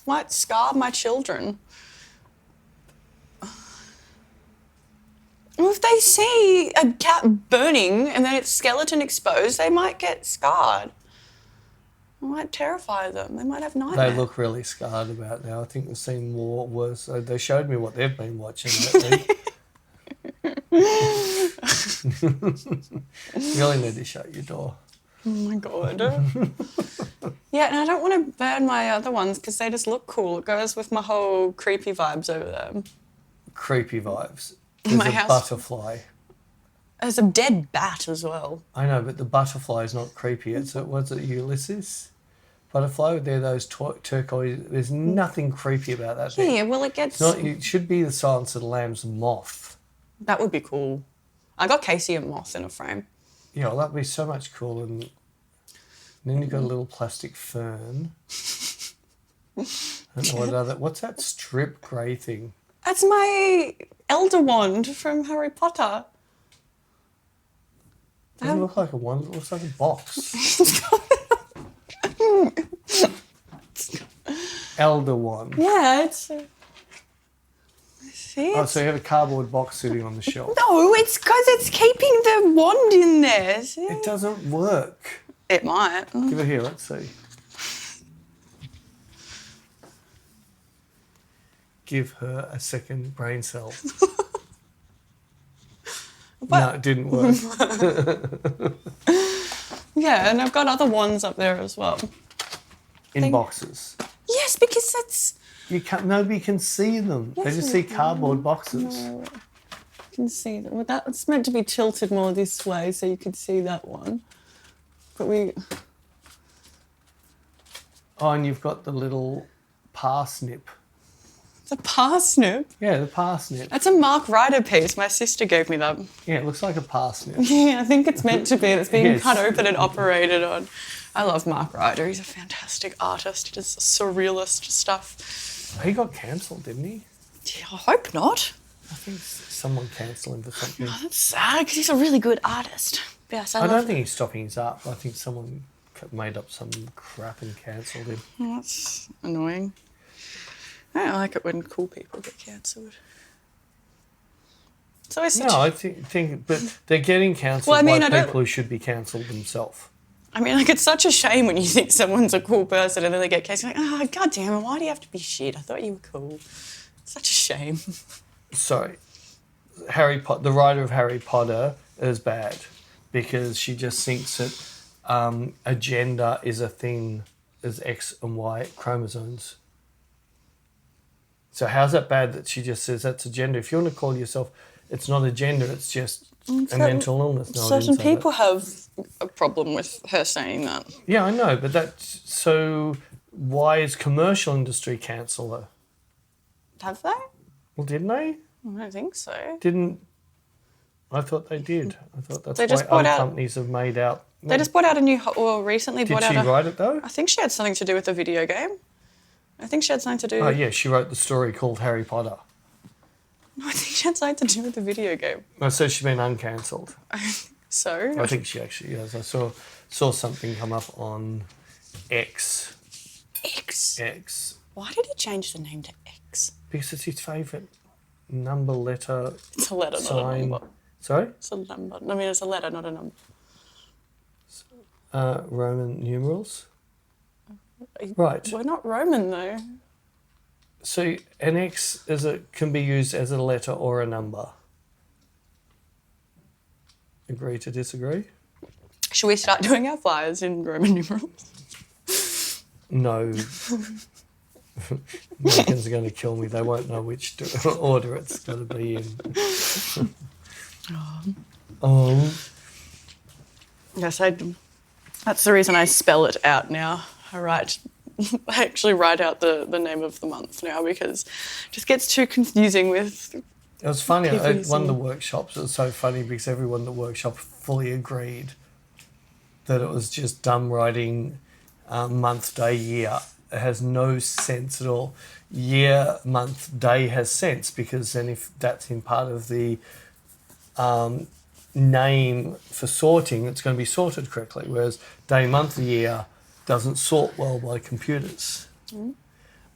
might scar my children. Well, if they see a cat burning and then its skeleton exposed, they might get scarred. It might terrify them. They might have nightmares. They look really scarred about now. I think the scene more worse. They showed me what they've been watching lately. You really need to shut your door. Oh my God. Yeah, and I don't want to burn my other ones because they just look cool. It goes with my whole creepy vibes over them. Creepy vibes. There's My a house- butterfly. There's a dead bat as well. I know, but the butterfly is not creepy. What's it, Ulysses? Butterfly, they're those turquoise. There's nothing creepy about that thing. Yeah, well, it gets... It should be the Silence of the Lambs moth. That would be cool. I got Casey a moth in a frame. Yeah, well, that'd be so much cooler. And then you've got a little plastic fern. I don't know what other... What's that strip grey thing? That's my elder wand from Harry Potter. It doesn't look like a wand. It looks like a box. Elder wand. Yeah, it's... See, Oh, so you have a cardboard box sitting on the shelf. No, it's because it's keeping the wand in there. See? It doesn't work. It might. Give it here, let's see. Give her a second brain cell. No, it didn't work. Yeah, and I've got other wands up there as well. In boxes. Yes, because that's... Nobody can see them. Yes, they just we see cardboard boxes. No, you can see them. Well, it's meant to be tilted more this way so you could see that one. But we... Oh, and you've got the little parsnip. It's a parsnip. Yeah, the parsnip. That's a Mark Ryder piece. My sister gave me that. Yeah, it looks like a parsnip. Yeah, I think it's meant to be. It's being Yes. cut open and operated on. I love Mark Ryder. He's a fantastic artist. He does surrealist stuff. He got cancelled, didn't he? Yeah, I hope not. I think someone cancelled him for something. Oh, that's sad because he's a really good artist. Yes, I don't think he's stopping his art. I think someone made up some crap and cancelled him. Oh, that's annoying. I don't like it when cool people get cancelled. It's always such... No, I think, but they're getting cancelled Well, I mean, by I don't- people who should be cancelled themselves. I mean, like, it's such a shame when you think someone's a cool person and then they get cancelled. You're like, oh, God damn it, why do you have to be shit? I thought you were cool. It's such a shame. Sorry, the writer of Harry Potter is bad because she just thinks that a gender is a thing as X and Y chromosomes. So how's that bad that she just says that's a gender? If you want to call yourself, it's not a gender, it's just a mental illness. No, I Certain didn't say people that. have a problem with her saying that. Yeah, I know, but that's... So why is commercial industry cancel her? Have they? Well, didn't they? I don't think so. I thought they did. I thought that's They why just brought other out- companies have made out... They just brought out a new... Well, recently Did brought she out write it, though? I think she had something to do with the video game. I think she had something to do... Oh, yeah, she wrote the story called Harry Potter. No, I think she had something to do with the video game. Oh, so she's been uncancelled. So? I think she actually is. I saw something come up on X. X. X. Why did he change the name to X? Because it's his favourite number, letter, It's a letter, sign. not a number. Sorry? It's a number. I mean, it's a letter, not a number. Roman numerals. Right. We're not Roman, though. So an X can be used as a letter or a number. Agree to disagree? Should we start doing our flyers in Roman numerals? No. Americans are going to kill me. They won't know which order it's going to be in. Yes, that's the reason I spell it out now. I actually write out the name of the month now because it just gets too confusing with... It was funny. At one of the workshops, it was so funny because everyone at the workshop fully agreed that it was just dumb writing month, day, year. It has no sense at all. Year, month, day has sense because then if that's in part of the name for sorting, it's going to be sorted correctly, whereas day, month, year doesn't sort well by computers.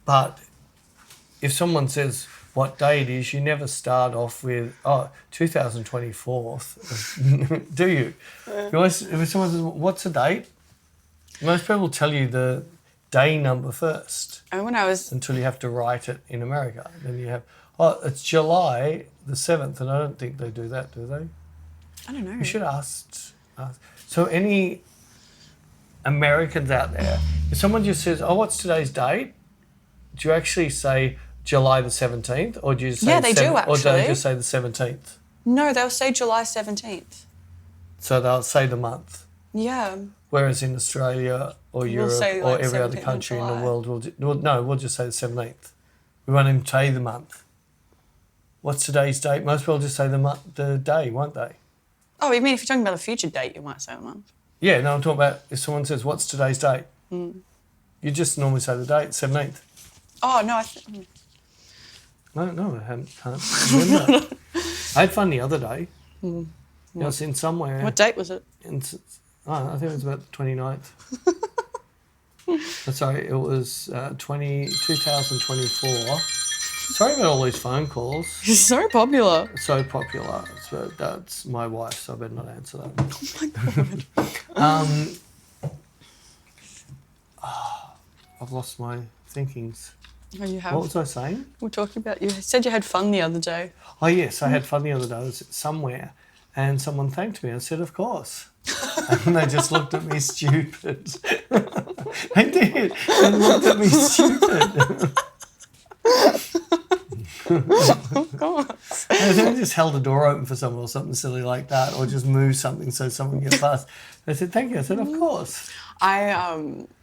But if someone says what day it is, you never start off with, 2024, do you? If someone says, what's the date? Most people tell you the day number first. And when I was... Until you have to write it in America. Then you have, it's July the 7th, and I don't think they do that, do they? I don't know. You should ask. So any Americans out there, if someone just says, what's today's date? Do you actually say July the 17th? Or do you say yeah, they do actually. Or do they just say the 17th? No, they'll say July 17th. So they'll say the month. Yeah. Whereas in Australia or Europe say, or like, every other 17th country in of the July. world, we'll just say the 17th. We won't even tell you the month. What's today's date? Most people just say the day, won't they? Oh, you mean if you're talking about a future date, you might say a month? Yeah, no, I'm talking about if someone says, what's today's date? You just normally say the date, 17th. Oh, no, No, I can't remember. I had fun the other day. I was in somewhere. What date was it? I think it was about the 29th. Sorry, it was 2024. Sorry about all these phone calls. You're so popular. So popular. So that's my wife, so I better not answer that. Oh, my God. I've lost my thinkings. Oh, you have? What was I saying? We're talking about... You said you had fun the other day. Oh, yes, I had fun the other day. I was somewhere and someone thanked me. I said, of course. And they just looked at me stupid. They did. They looked at me stupid. Of course. They just held a door open for someone or something silly like that, or just moved something so someone gets past. They said, thank you. I said, of course. I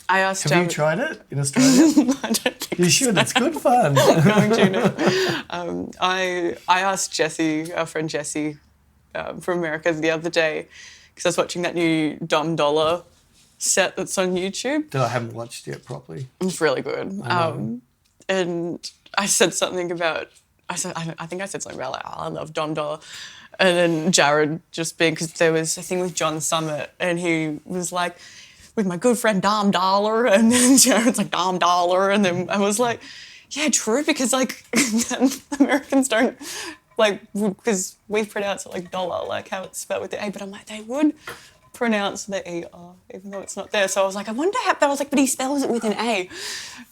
asked... Have you tried it in Australia? I don't think You should. It's good fun. I'm going to know. I asked Jessie, our friend Jessie from America the other day, because I was watching that new Dumb Dollar set that's on YouTube. That I haven't watched yet properly. It's really good. And I said something about... I think I said something about, like, I love Dom Dollar. And then Jared just being... Because there was a thing with John Summit, and he was like... with my good friend Dom Dollar, and then Jared's like, Dom Dollar, and then I was like, yeah, true, because, like, Americans don't, like, because we pronounce it like dollar, like how it's spelled with the A, but I'm like, they would pronounce the E-R, even though it's not there, so I was like, I wonder how, but I was like, but he spells it with an A.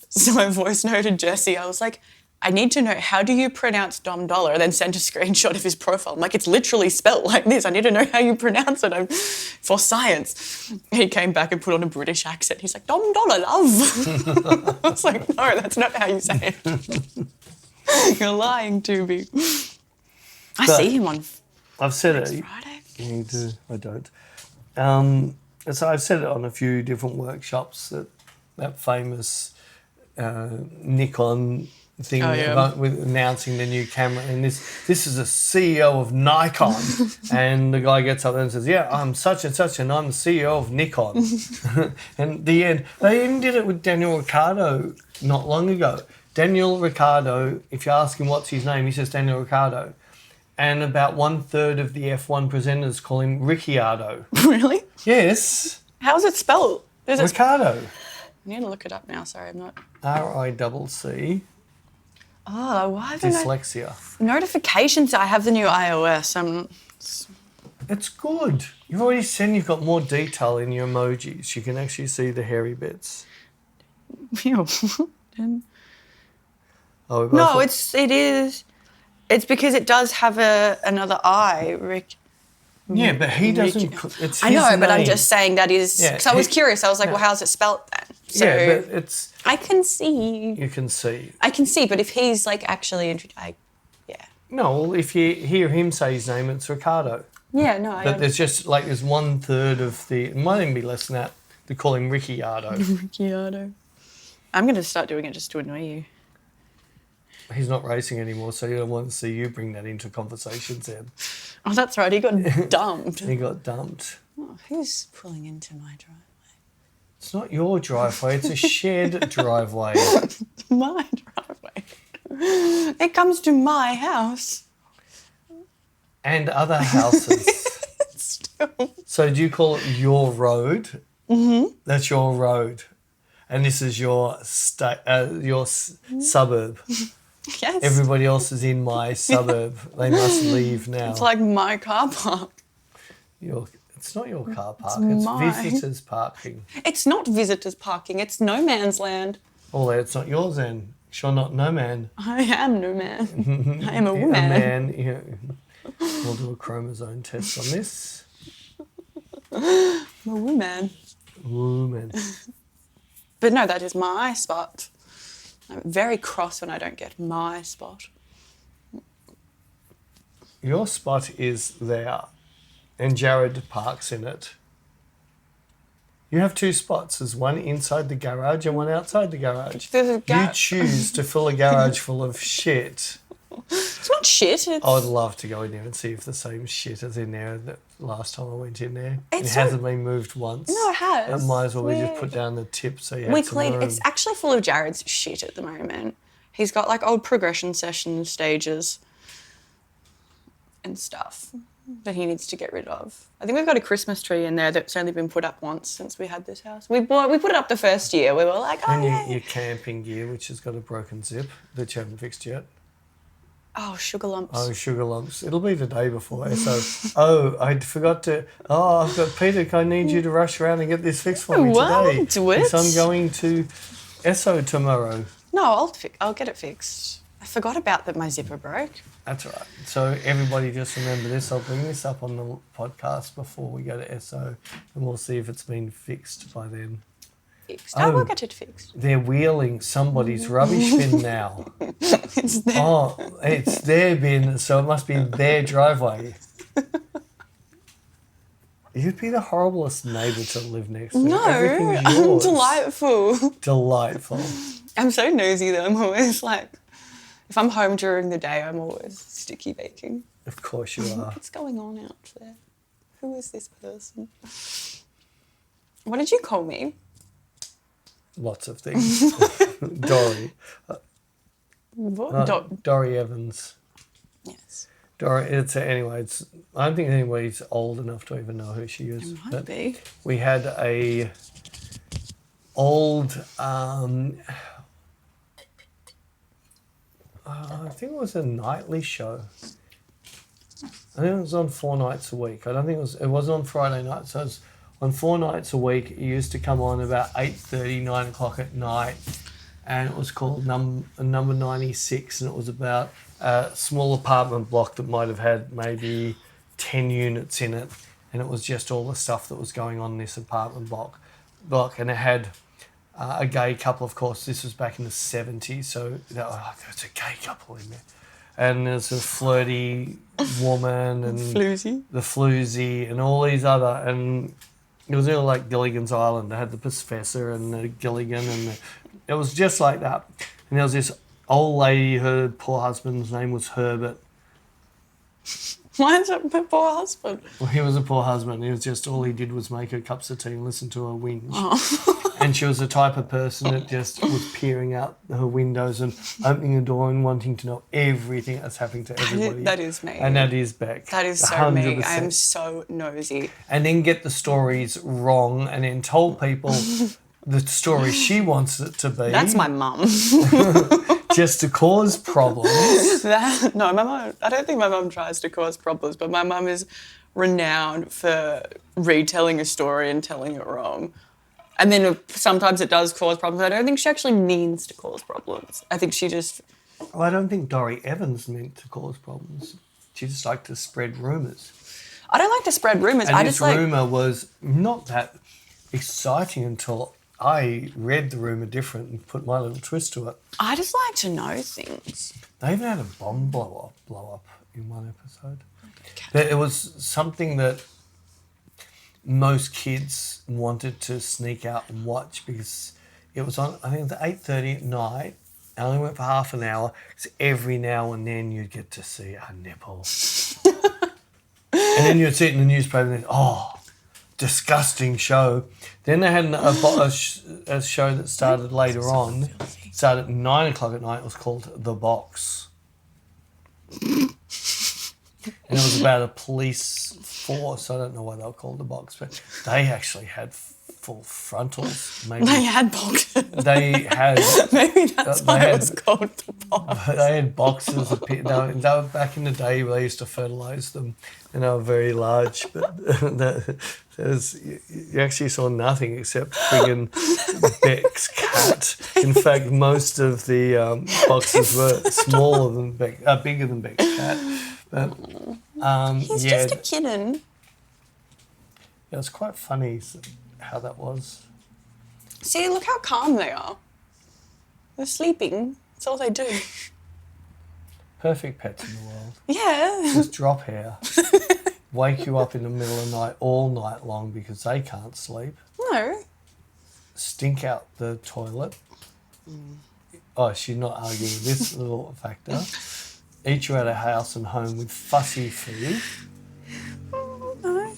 So I voice noted Jessie, I was like, I need to know, how do you pronounce Dom Dollar? And then send a screenshot of his profile. I'm like, it's literally spelt like this. I need to know how you pronounce it for science. He came back and put on a British accent. He's like, Dom Dollar, love. I was like, no, that's not how you say it. You're lying to me. I see him on I've said it. Friday. You do. I don't. So I've said it on a few different workshops, that famous Nikon thing with announcing the new camera, and this is a CEO of Nikon, and the guy gets up there and says, yeah, I'm such and such, and I'm the CEO of Nikon. And the end, they even did it with Daniel Ricciardo not long ago. Daniel Ricciardo, if you ask him what's his name, he says Daniel Ricciardo, and about 1/3 of the F1 presenters call him Ricciardo. Really? Yes. How's it spelled? Ricciardo. I need to look it up now. Sorry, I'm not. RICC. Oh, why have I Dyslexia. notifications? I have the new iOS. It's good. You've already said you've got more detail in your emojis. You can actually see the hairy bits. Ew. Oh, No, it is. It's because it does have another eye, Rick. Yeah, but he doesn't. It's his I know, but I'm name. just saying that is. Yeah, Because I was curious. I was like, well, how's it spelt then? So Yeah, but it's. I can see. You can see. I can see, but if he's like actually, yeah. No, well, if you hear him say his name, it's Ricardo. Yeah, no. But there's just like there's 1/3 of the. It might even be less than that. They call him Ricciardo. Ricciardo. I'm going to start doing it just to annoy you. He's not racing anymore, so you don't want to see you bring that into conversations then. Oh, that's right. He got dumped. He got dumped. Oh, who's pulling into my driveway? It's not your driveway, it's a shared driveway. My driveway. It comes to my house. And other houses. Still. So do you call it your road? Mm-hmm. That's your road. And this is your suburb. Yes. Everybody else is in my suburb. They must leave now. It's like my car park. It's not your car park. It's It's mine. visitors parking. It's not visitors parking. It's no man's land. Oh, it's not yours then. You're not no man. I am no man. I am a A woman. man. Yeah. We'll do a chromosome test on this. I'm a woman. Woman. But no, that is my spot. I'm very cross when I don't get my spot. Your spot is there, and Jared parks in it. You have 2 spots. There's one inside the garage and one outside the garage. There's a You choose to fill a garage full of shit. It's not shit. It's... I would love to go in there and see if the same shit is in there that last time I went in there. It It's hasn't been moved once. No, it has. It might as well we just We- put down the tip so you We have some clean. room. It's actually full of Jared's shit at the moment. He's got like old progression session stages and stuff that he needs to get rid of. I think we've got a Christmas tree in there that's only been put up once since we had this house. We put it up the first year. We were like, oh And yeah. your camping gear, which has got a broken zip that you haven't fixed yet. Oh, sugar lumps. Oh, sugar lumps. It'll be the day before. So, I forgot to... Oh, I've got Peter. I need you to rush around and get this fixed for me Well, today. do it. Because I'm going to Esso tomorrow. No, I'll get it fixed. I forgot about that my zipper broke. That's all right. So everybody just remember this. I'll bring this up on the podcast before we go to Esso and we'll see if it's been fixed by then. Fixed. I Oh. will get it fixed. They're wheeling somebody's rubbish bin now. It's there. Oh, it's their bin, so it must be their driveway. You'd be the horriblest neighbour to live next to. No, Everything's I'm yours. delightful. Delightful. I'm so nosy though. I'm always like, if I'm home during the day, I'm always sticky baking. Of course you are. What's going on out there? Who is this person? What did you call me? Lots of things. Dory. What? Dory Evans. Yes. Dory, anyway, I don't think anybody's old enough to even know who she is. It might but be. We had a old, I think it was a nightly show. I think it was on 4 nights a week. I don't think it wasn't on Friday night, so it was on 4 nights a week. It used to come on about 8:30, 9 o'clock at night, and it was called Number 96, and it was about a small apartment block that might have had maybe 10 units in it, and it was just all the stuff that was going on in this apartment block, and it had a gay couple, of course. This was back in the 70s, so there's a gay couple in there. And there's a flirty woman and Floozy. the floozy and all these other, and it was all like Gilligan's Island. They had the professor and the Gilligan, and it was just like that. And there was this old lady, her poor husband's name was Herbert. Why is it my poor husband? Well, he was a poor husband. He was just, all he did was make her cups of tea and listen to her whinge. Oh. And she was the type of person that just was peering out her windows and opening the door and wanting to know everything that's happening to everybody. That is me. And that is Bec. That is so me. 100%. I am so nosy. And then get the stories wrong and then told people the story she wants it to be. That's my mum. Just to cause problems. No, my mum, I don't think my mum tries to cause problems, but my mum is renowned for retelling a story and telling it wrong. And then sometimes it does cause problems. I don't think she actually means to cause problems. I think she just... Well, I don't think Dorrie Evans meant to cause problems. She just liked to spread rumours. I don't like to spread rumours. And I this just like... rumour was not that exciting until I read the rumour different and put my little twist to it. I just like to know things. They even had a bomb blow up in one episode. It was something that most kids wanted to sneak out and watch because it was on, I think it was 8:30 at night. I only went for half an hour because every now and then you'd get to see a nipple. And then you'd see it in the newspaper and then, oh, disgusting show. Then they had a show that started later on. Started at 9 o'clock at night. It was called The Box. And it was about a police force. I don't know why they were called The Box, but they actually had full frontals. Maybe They had boxes. they had. Maybe that's why it was called The Box. They had boxes of they were back in the day where they used to fertilise them, and they were very large. But you actually saw nothing except friggin' Bec's cat. In fact, most of the boxes were smaller than bigger than Bec's cat. But He's just a kitten. It was quite funny how that was. See, look how calm they are. They're sleeping. That's all they do. Perfect pets in the world. Yeah. Just drop hair. Wake you up in the middle of the night all night long because they can't sleep. No. Stink out the toilet. Oh, she's not arguing with this little factor. Eat you out of house and home with fussy food. No.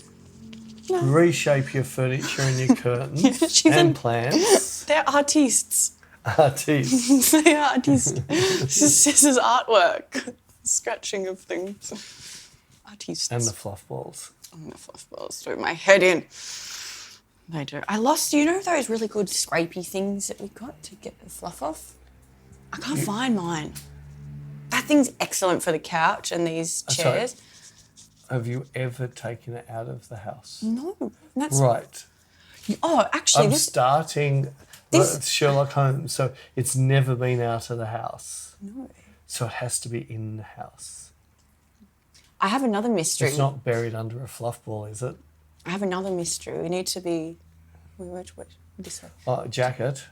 Reshape your furniture and your curtains and plants. They're artistes. Artistes. They are artistes. This is artwork. Scratching of things. Artistes. And the fluff balls. And the fluff balls do my head in. They do. I lost, you know those really good scrapey things that we got to get the fluff off? I can't find mine. That thing's excellent for the couch and these chairs. Sorry. Have you ever taken it out of the house? No. That's... Right. Oh, actually, I'm starting Sherlock Holmes, so it's never been out of the house. No. So it has to be in the house. I have another mystery. It's not buried under a fluff ball, is it? I have another mystery. We need to be... this way. Oh, a jacket.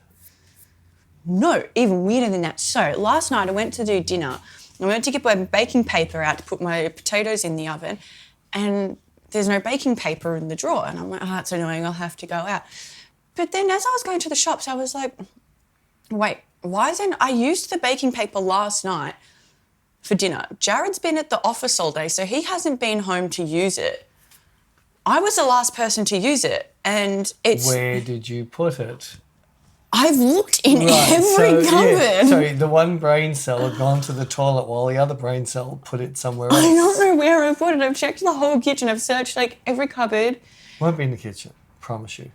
No, even weirder than that. So last night I went to do dinner. I went to get my baking paper out to put my potatoes in the oven, and there's no baking paper in the drawer. And I'm like, oh, that's annoying. I'll have to go out. But then as I was going to the shops, I was like, wait, why isn't... I used the baking paper last night for dinner. Jared's been at the office all day, so he hasn't been home to use it. I was the last person to use it, and it's... Where did you put it? I've looked in every cupboard. Yeah, so the one brain cell had gone to the toilet while the other brain cell put it somewhere else. I don't know where I put it. I've checked the whole kitchen. I've searched like every cupboard. Won't be in the kitchen, promise you.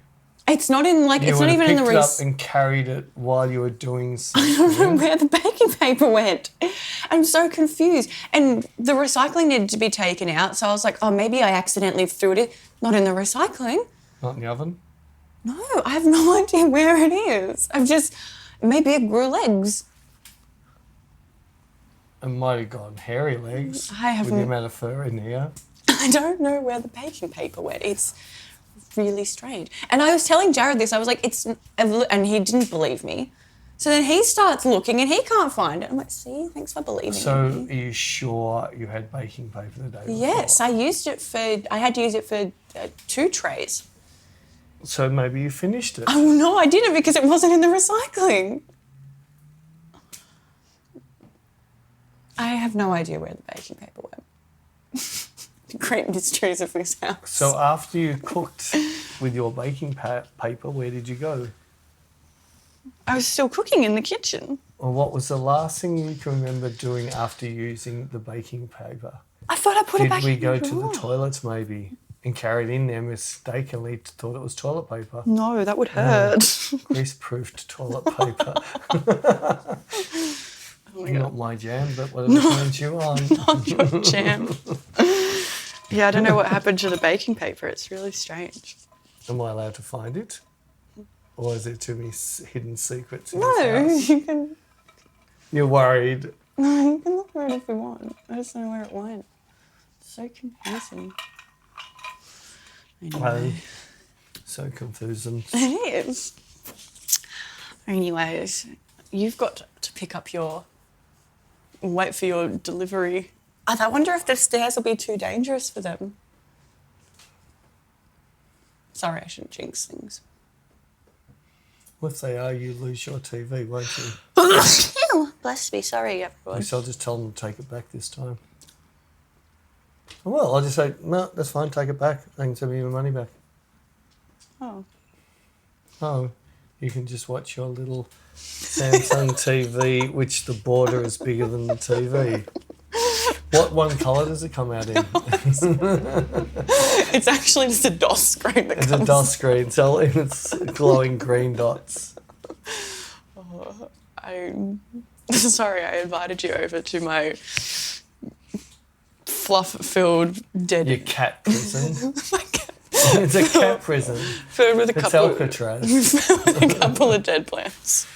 It's not in like, it's not even in the... You would have picked it up and carried it while you were doing something. I don't know where the baking paper went. I'm so confused. And the recycling needed to be taken out, so I was like, oh, maybe I accidentally threw it in. Not in the recycling. Not in the oven? No, I have no idea where it is. Maybe it grew legs. It might have gone hairy legs. I haven't... With the amount of fur in here. I don't know where the baking paper went. It's really strange. And I was telling Jared this. I was like, and he didn't believe me. So then he starts looking and he can't find it. I'm like, see, thanks for believing me. So are you sure you had baking paper the day before? Yes, I had to use it for 2 trays. So maybe you finished it. Oh, no, I didn't because it wasn't in the recycling. I have no idea where the baking paper went. The great mysteries of this house. So after you cooked with your baking paper, where did you go? I was still cooking in the kitchen. Or what was the last thing you can remember doing after using the baking paper? I thought I put it back in the Did we go to drawer. the toilets maybe? and carried in there mistakenly thought it was toilet paper. No, that would hurt. Grease-proofed toilet paper. Oh my Not God. my jam, but whatever turns you on. Not your jam. Yeah, I don't know what happened to the baking paper. It's really strange. Am I allowed to find it? Or is there too many hidden secrets in No, this house? you can. You're worried. No, you can look for it if you want. I just don't know where it went. It's so confusing. Anyway. So confusing. It is. Anyways, you've got to pick up wait for your delivery. I wonder if the stairs will be too dangerous for them. Sorry, I shouldn't jinx things. Well, if they are, you lose your TV, won't you? Bless me, sorry everyone. I'll just tell them to take it back this time. Well, I'll just say, no, that's fine, take it back. They can send me your money back. Oh. Oh, you can just watch your little Samsung TV, which the border is bigger than the TV. What one colour does it come out in? It's actually just a DOS screen that It's comes. a DOS screen, so it's glowing green dots. I'm sorry I invited you over to my fluff-filled dead... Your cat prison. my cat. It's a cat prison. Filled with a It's couple... Alcatraz. Filled with a couple of dead plants.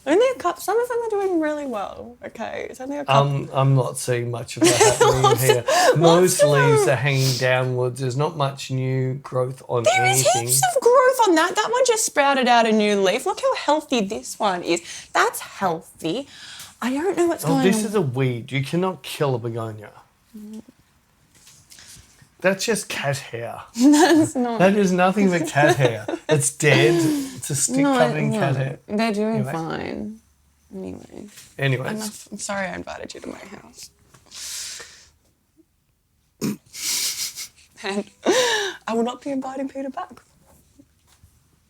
Only a couple. Some of them are doing really well. Okay, it's only a couple. I'm not seeing much of that happening here. Most leaves are hanging downwards. There's not much new growth on There is anything. heaps of growth on that. That one just sprouted out a new leaf. Look how healthy this one is. That's healthy. I don't know what's going on. This is a weed. You cannot kill a begonia. That's just cat hair. That's not. That is nothing but cat hair. It's dead. It's a stick covered in cat hair. They're doing Anyway. fine. Anyway. Anyways. Enough. I'm sorry I invited you to my house. And I will not be inviting Peter back.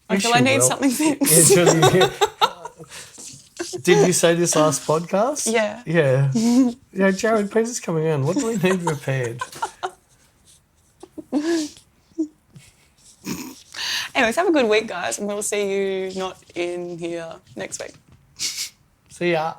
Until I you need will. something fixed. Did you say this last podcast? Yeah. Yeah. Yeah, Jared, Peter's coming in. What do we need repaired? Anyways, have a good week, guys, and we'll see you not in here next week. See ya.